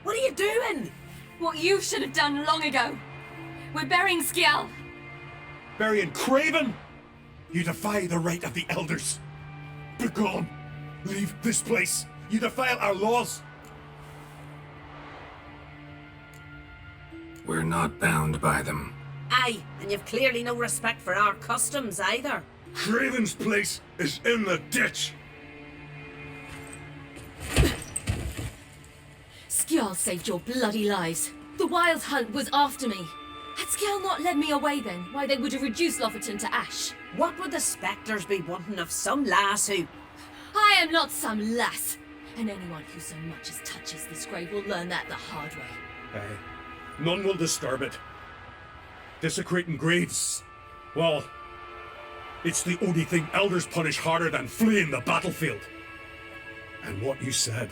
What are you doing? What you should have done long ago. We're burying Skjal. Burying Craven? You defy the right of the elders. Begone! Leave this place! You defile our laws! We're not bound by them. Aye, and you've clearly no respect for our customs either. Craven's place is in the ditch! Skjal saved your bloody lives. The Wild Hunt was after me. Had Skjal not led me away then, why they would have reduced Lofoten to ash. What would the spectres be wanting of some lass who... I am not some lass. And anyone who so much as touches this grave will learn that the hard way. Aye. None will disturb it. Desecrating graves. Well, It's the only thing elders punish harder than fleeing the battlefield. And what you said.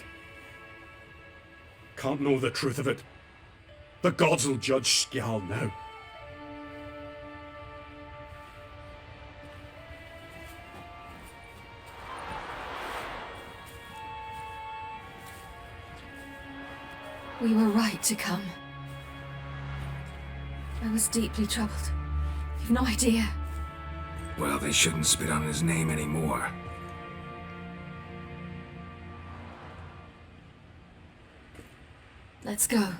Can't know the truth of it. The gods will judge Skjal now. We were right to come. I was deeply troubled. You've no idea. Well, they shouldn't spit on his name anymore. Let's go.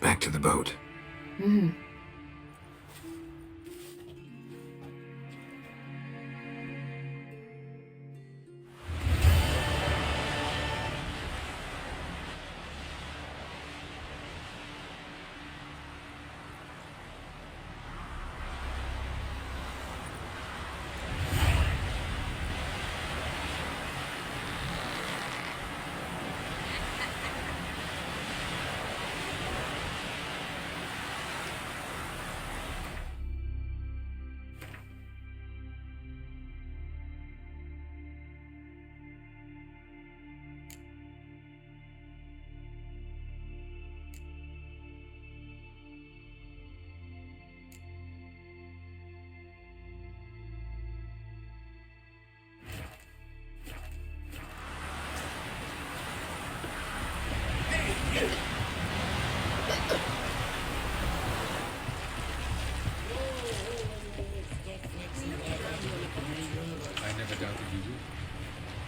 Back to the boat. Mm. I never doubted you would.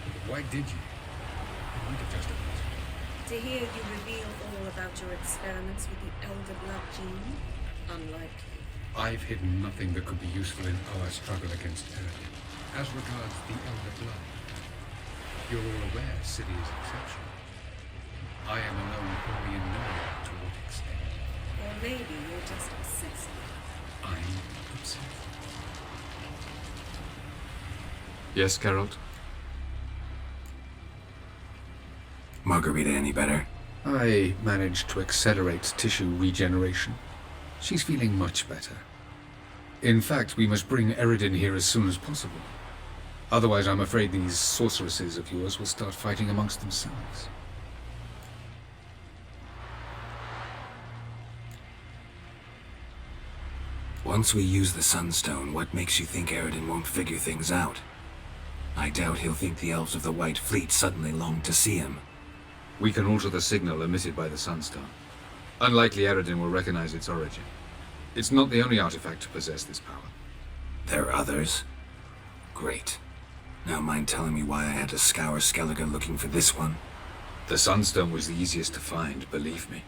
But why did you? I might have justified it. To hear you reveal all about your experiments with the Elder Blood gene, unlikely. I've hidden nothing that could be useful in our struggle against Eredin. As regards the Elder Blood, you're all aware Ciri is exceptional. I am alone only in knowing to what extent. Or maybe you're just obsessed. I'm obsessed. Yes, Geralt? Margarita any better? I managed to accelerate tissue regeneration. She's feeling much better. In fact, we must bring Eredin here as soon as possible. Otherwise, I'm afraid these sorceresses of yours will start fighting amongst themselves. Once we use the Sunstone, what makes you think Eredin won't figure things out? I doubt he'll think the elves of the White Fleet suddenly long to see him. We can alter the signal emitted by the Sunstone. Unlikely Eredin will recognize its origin. It's not the only artifact to possess this power. There are others? Great. Now mind telling me why I had to scour Skellige looking for this one? The Sunstone was the easiest to find, believe me.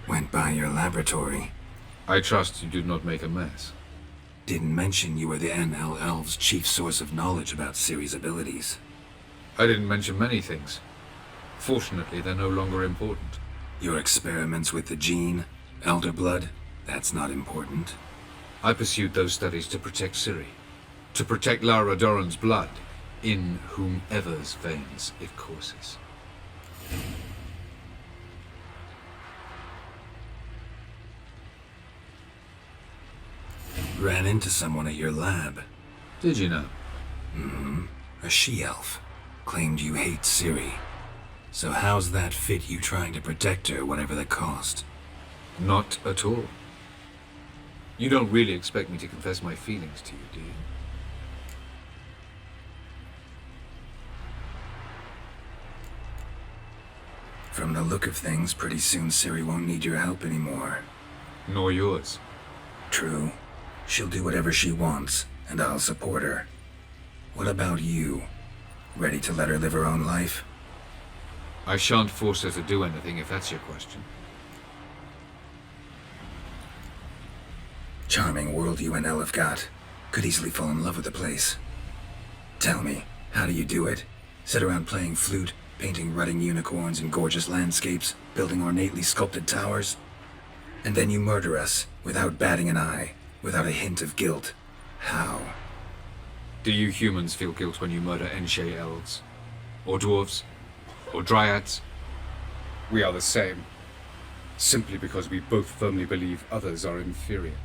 Went by your laboratory. I trust you did not make a mess. Didn't mention you were the NL Elves' chief source of knowledge about Ciri's abilities. I didn't mention many things. Fortunately, they're no longer important. Your experiments with the gene, Elder Blood, that's not important. I pursued those studies to protect Ciri. To protect Lara Doran's blood, in whomever's veins it courses. Ran into someone at your lab. Did you know? Mm-hmm. A she-elf. Claimed you hate Ciri. So how's that fit you trying to protect her, whatever the cost? Not at all. You don't really expect me to confess my feelings to you, do you? From the look of things, pretty soon Ciri won't need your help anymore. Nor yours. True. She'll do whatever she wants, and I'll support her. What about you? Ready to let her live her own life? I shan't force her to do anything, if that's your question. Charming world you and Elf got. Could easily fall in love with the place. Tell me, how do you do it? Sit around playing flute, painting rutting unicorns in gorgeous landscapes, building ornately sculpted towers. And then you murder us, without batting an eye, without a hint of guilt. How? Do you humans feel guilt when you murder Enshe elves? Or dwarves? Or dryads? We are the same. Simply because we both firmly believe others are inferior.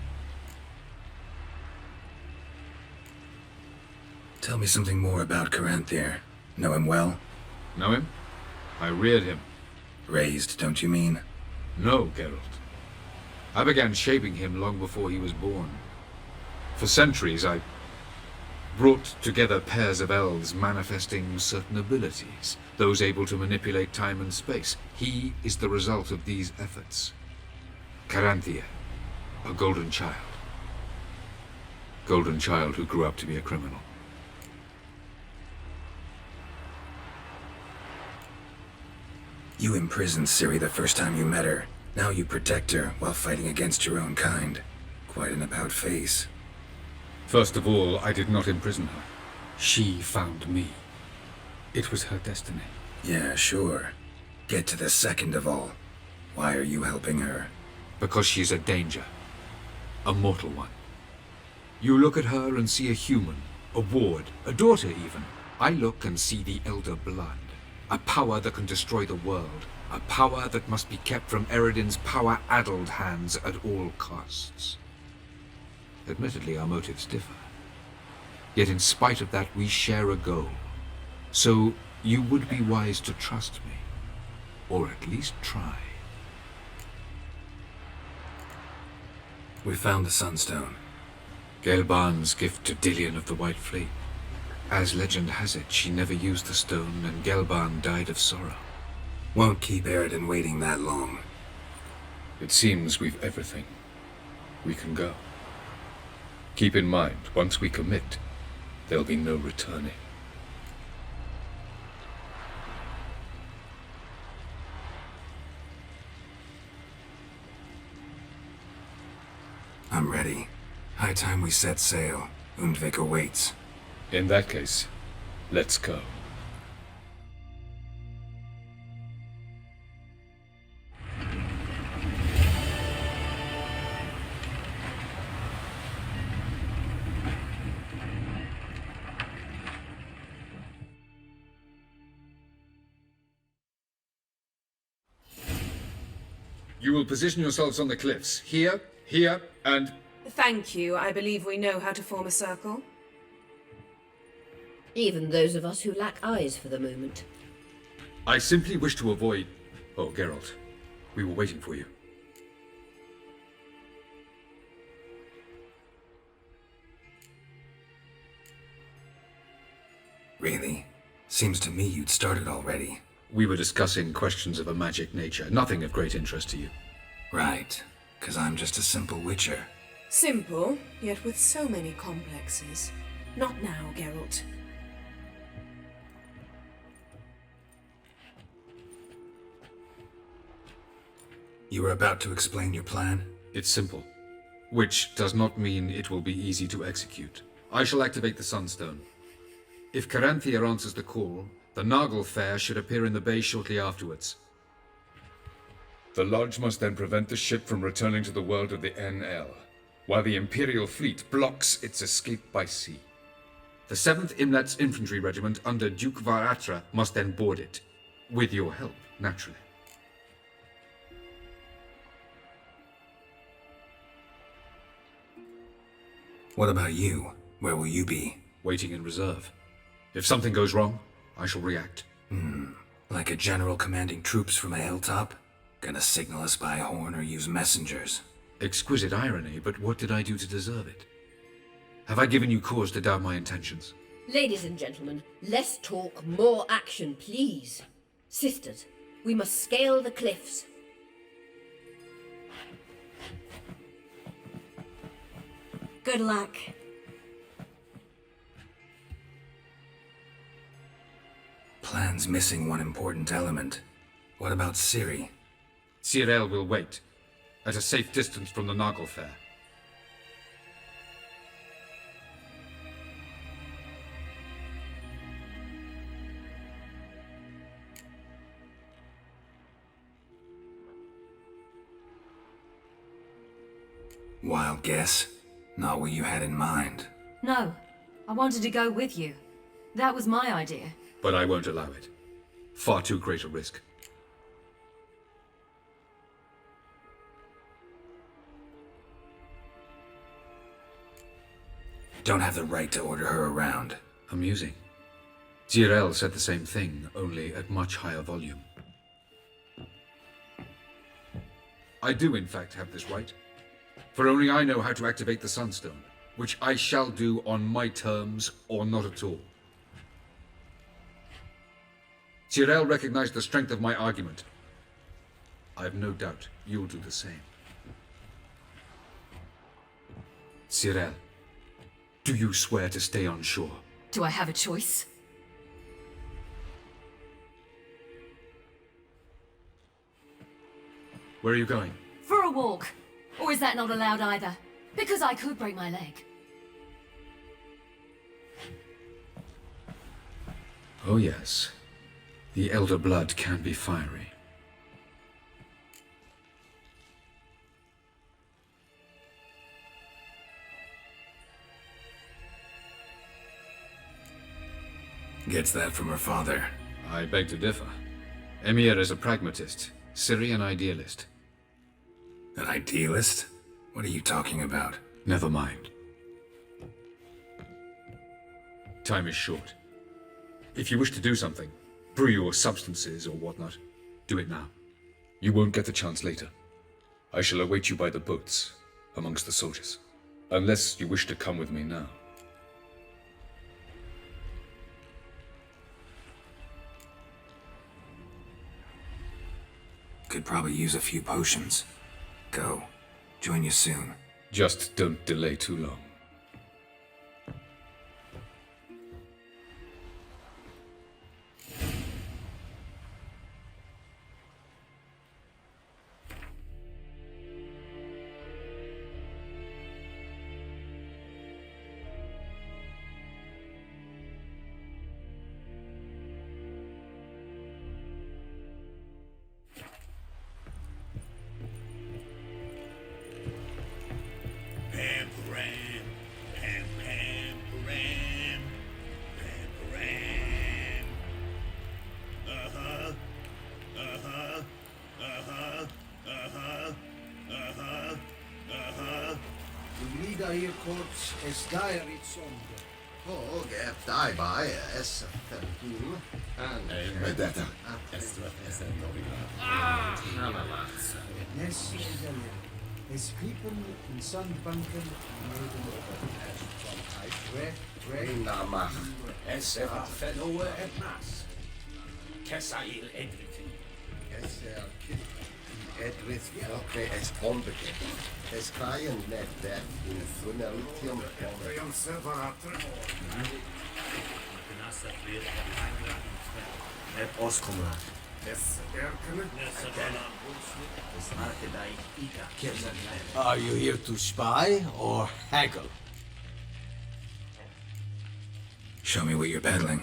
Tell me something more about Caranthir. Know him well? Know him? I reared him. Raised, don't you mean? No, Geralt. I began shaping him long before he was born. For centuries, I brought together pairs of elves manifesting certain abilities, those able to manipulate time and space. He is the result of these efforts. Caranthir, a golden child. Golden child who grew up to be a criminal. You imprisoned Ciri the first time you met her. Now you protect her while fighting against your own kind. Quite an about-face. First of all, I did not imprison her. She found me. It was her destiny. Yeah, sure. Get to the second of all. Why are you helping her? Because she's a danger. A mortal one. You look at her and see a human, a ward, a daughter even. I look and see the Elder Blood. A power that can destroy the world. A power that must be kept from Eredin's power-addled hands at all costs. Admittedly, our motives differ. Yet in spite of that, we share a goal. So, you would be wise to trust me. Or at least try. We found the Sunstone. Gelban's gift to Dillion of the White Fleet. As legend has it, she never used the stone, and Gelban died of sorrow. Won't keep Eredin waiting that long. It seems we've everything. We can go. Keep in mind, once we commit, there'll be no returning. I'm ready. High time we set sail. Undvik awaits. In that case, let's go. You will position yourselves on the cliffs. Here, here, and... Thank you. I believe we know how to form a circle. Even those of us who lack eyes for the moment. I simply wish to avoid... Oh, Geralt. We were waiting for you. Really? Seems to me you'd started already. We were discussing questions of a magic nature, nothing of great interest to you. Right, 'cause I'm just a simple witcher. Simple, yet with so many complexes. Not now, Geralt. You were about to explain your plan? It's simple. Which does not mean it will be easy to execute. I shall activate the Sunstone. If Caranthir answers the call, the Naglfar should appear in the bay shortly afterwards. The Lodge must then prevent the ship from returning to the world of the NL, while the Imperial fleet blocks its escape by sea. The 7th Imlet's Infantry Regiment under Duke Varatra must then board it, with your help, naturally. What about you? Where will you be? Waiting in reserve. If something goes wrong, I shall react. Like a general commanding troops from a hilltop? Gonna signal us by horn or use messengers? Exquisite irony, but what did I do to deserve it? Have I given you cause to doubt my intentions? Ladies and gentlemen, less talk, more action, please. Sisters, we must scale the cliffs. Good luck. Plan's missing one important element. What about Ciri? Cyril will wait, at a safe distance from the Naglfar. Wild guess? Not what you had in mind. No, I wanted to go with you. That was my idea. But I won't allow it. Far too great a risk. Don't have the right to order her around. Amusing. Geralt said the same thing, only at much higher volume. I do, in fact, have this right. For only I know how to activate the Sunstone, which I shall do on my terms or not at all. Geralt recognized the strength of my argument. I have no doubt you'll do the same. Ciri, do you swear to stay on shore? Do I have a choice? Where are you going? For a walk. Or is that not allowed either? Because I could break my leg. Oh yes. The elder blood can be fiery. Gets that from her father. I beg to differ. Emhyr is a pragmatist, Ciri an idealist. An idealist? What are you talking about? Never mind. Time is short. If you wish to do something, brew your substances or whatnot, do it now. You won't get the chance later. I shall await you by the boats, amongst the soldiers. Unless you wish to come with me now. Could probably use a few potions. Go. Join you soon. Just don't delay too long. Are you here to spy or haggle? Show me what you're peddling.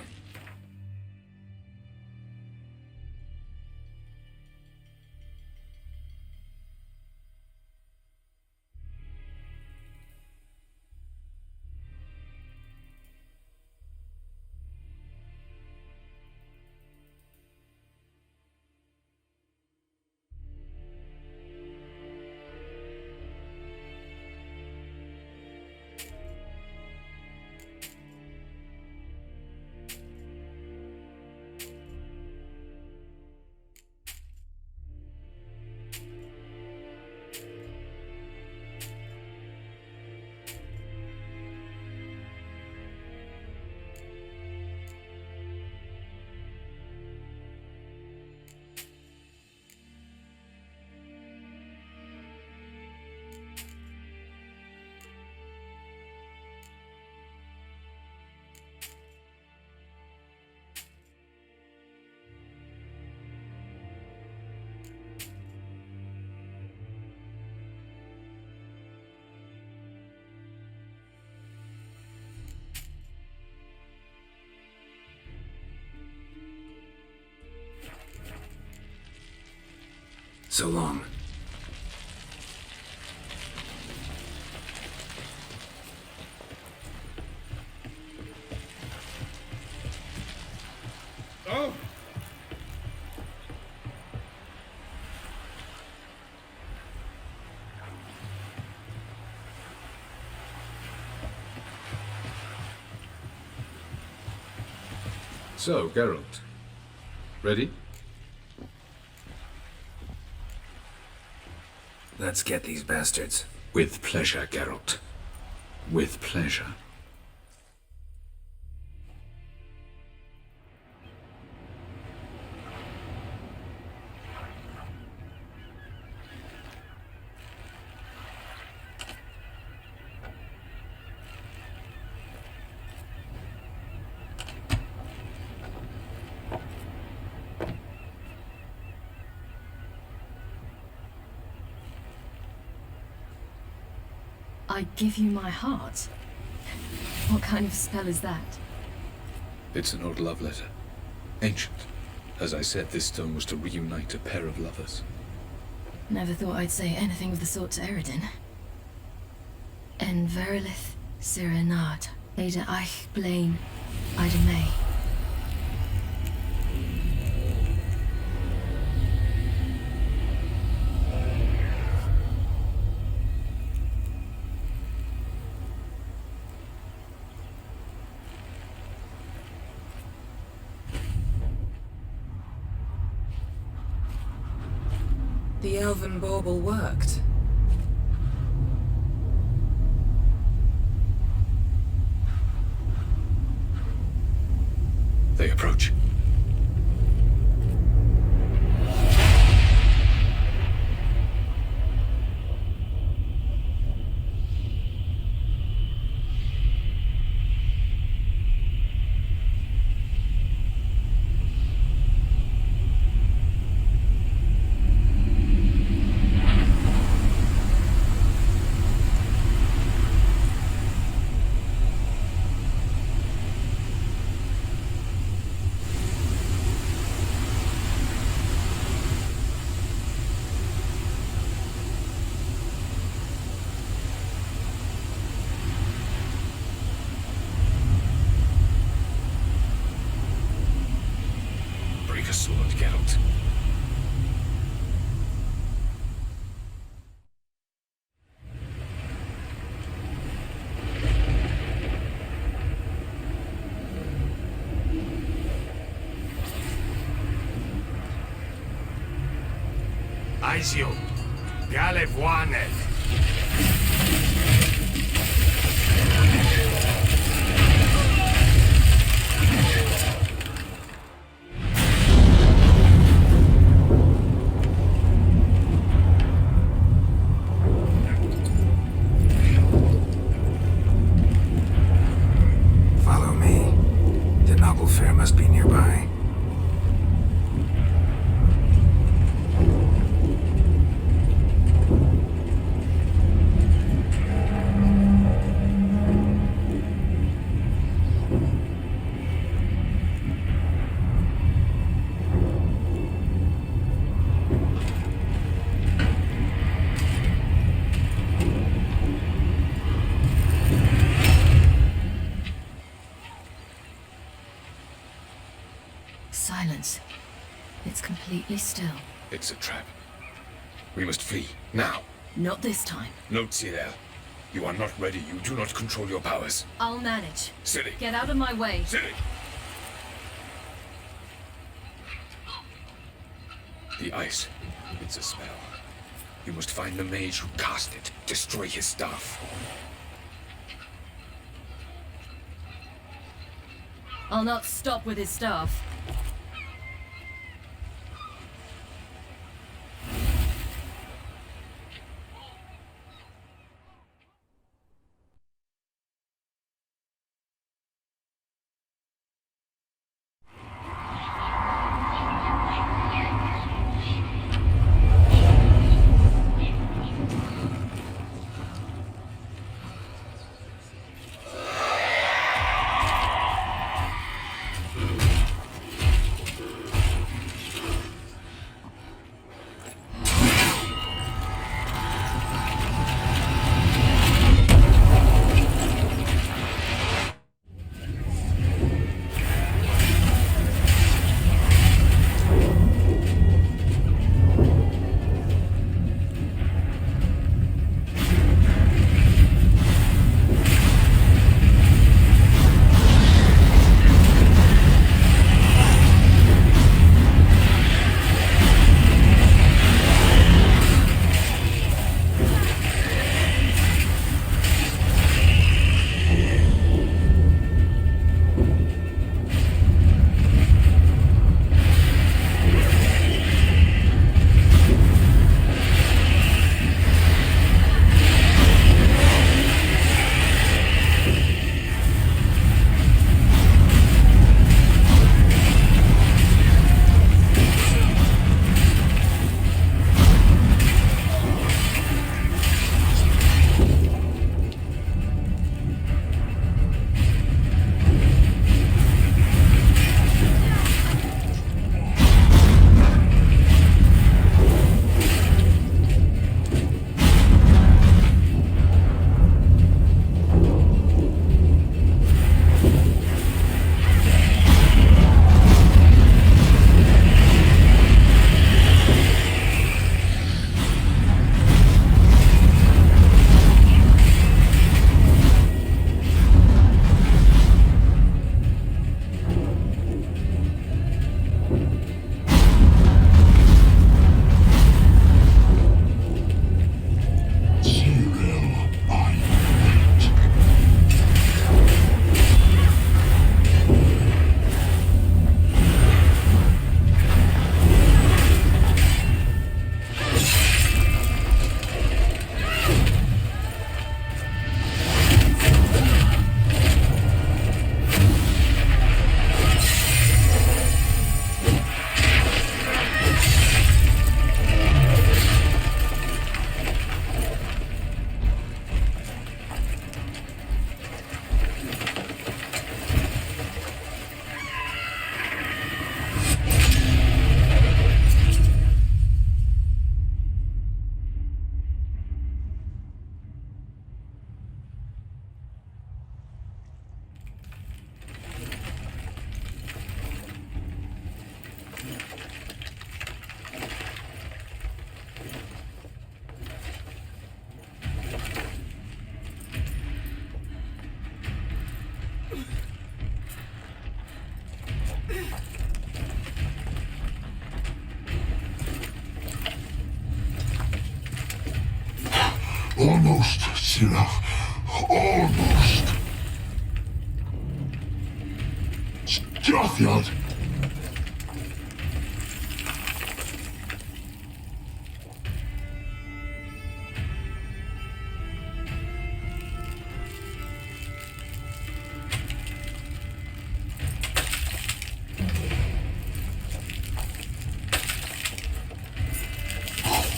So long. So, Geralt. Ready? Let's get these bastards. With pleasure, Geralt. With pleasure. I give you my heart? What kind of spell is that? It's an old love letter. Ancient. As I said, this stone was to reunite a pair of lovers. Never thought I'd say anything of the sort to Eredin. En verilith Sirenad, Ada Eich Blaine, Ida May. The elven bauble worked. They approach. Break a sword, Geralt. Aizio, Galevuanet. Follow me. The noble fair must be nearby. Silence. It's completely still. It's a trap. We must flee, now. Not this time. Note, Ciri. You are not ready. You do not control your powers. I'll manage. Ciri! Get out of my way. Ciri! The ice. It's a spell. You must find the mage who cast it. Destroy his staff. I'll not stop with his staff. Almost, Ciri. Almost. Jothyard.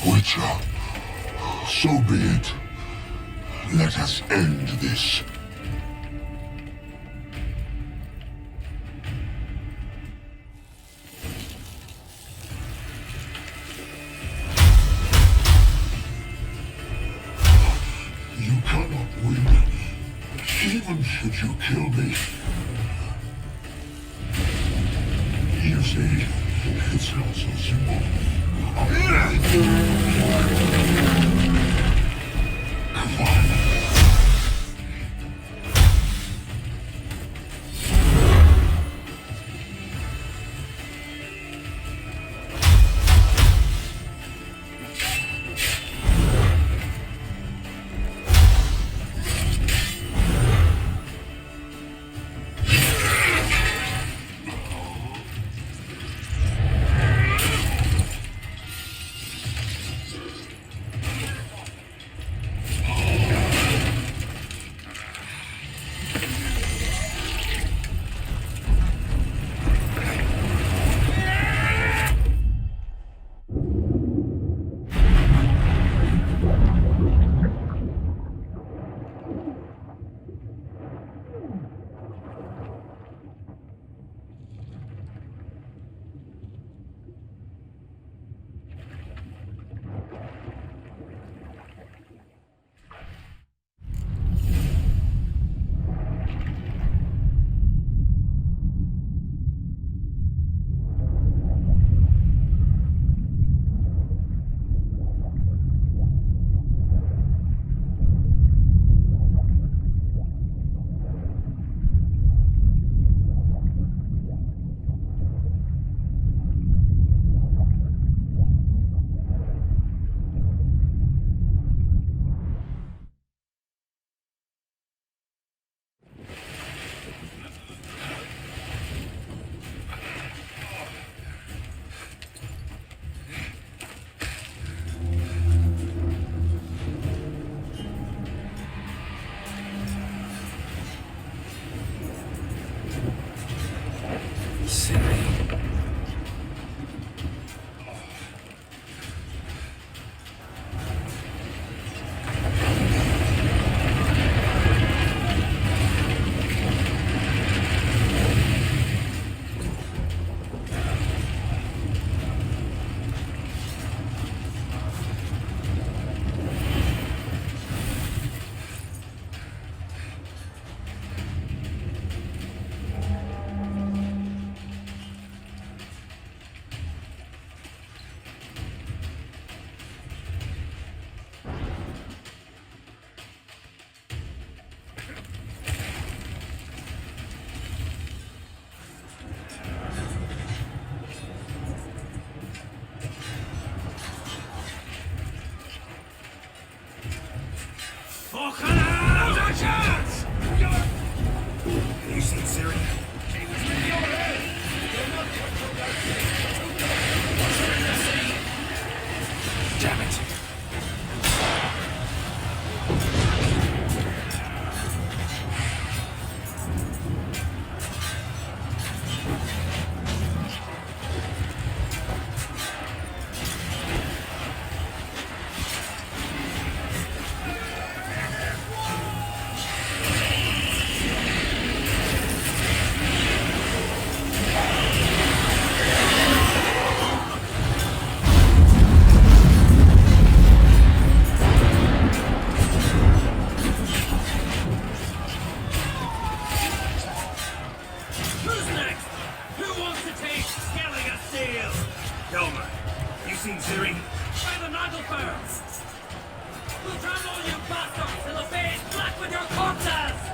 Witcher, so be it. Let us end this. You cannot win, even should you kill me. You see, it's not so simple. Come on. You seen Ciri? Damn it. seen Ciri? By the Nagelfur! We'll drown all you bastards till the bay is black with your corpses!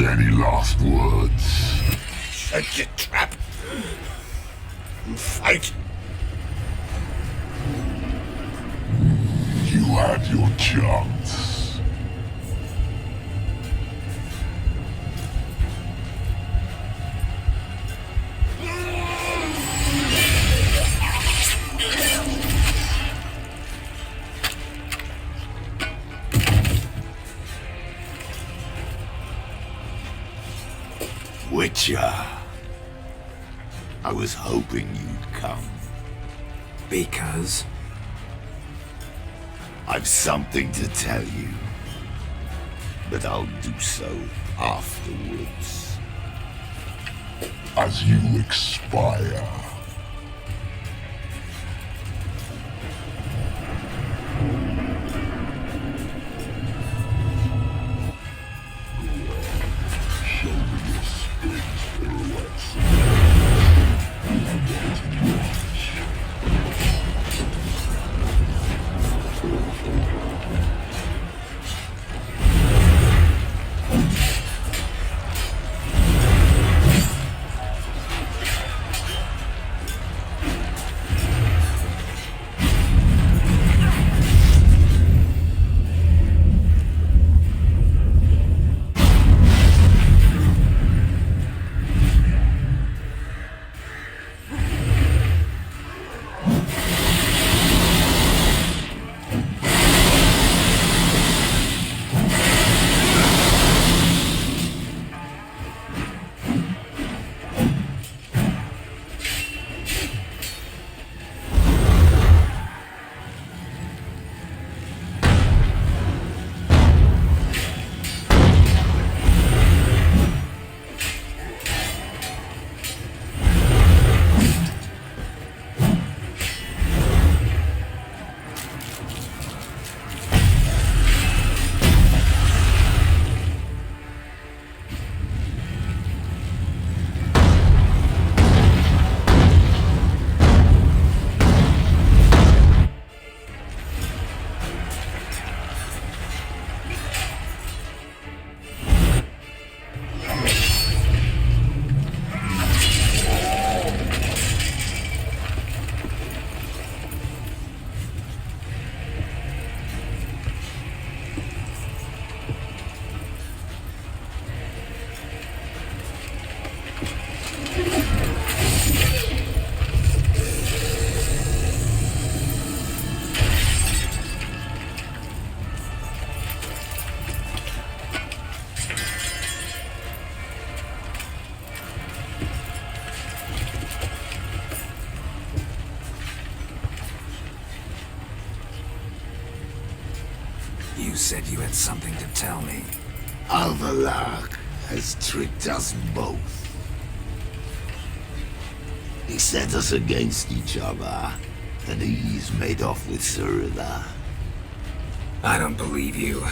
Any last words? Shut your trap and fight. You had your chance. Witcher. I was hoping you'd come. Because? I've something to tell you. But I'll do so afterwards. As you expire. You said you had something to tell me. Avallac'h has tricked us both. He set us against each other, and he's made off with Ciri. I don't believe you.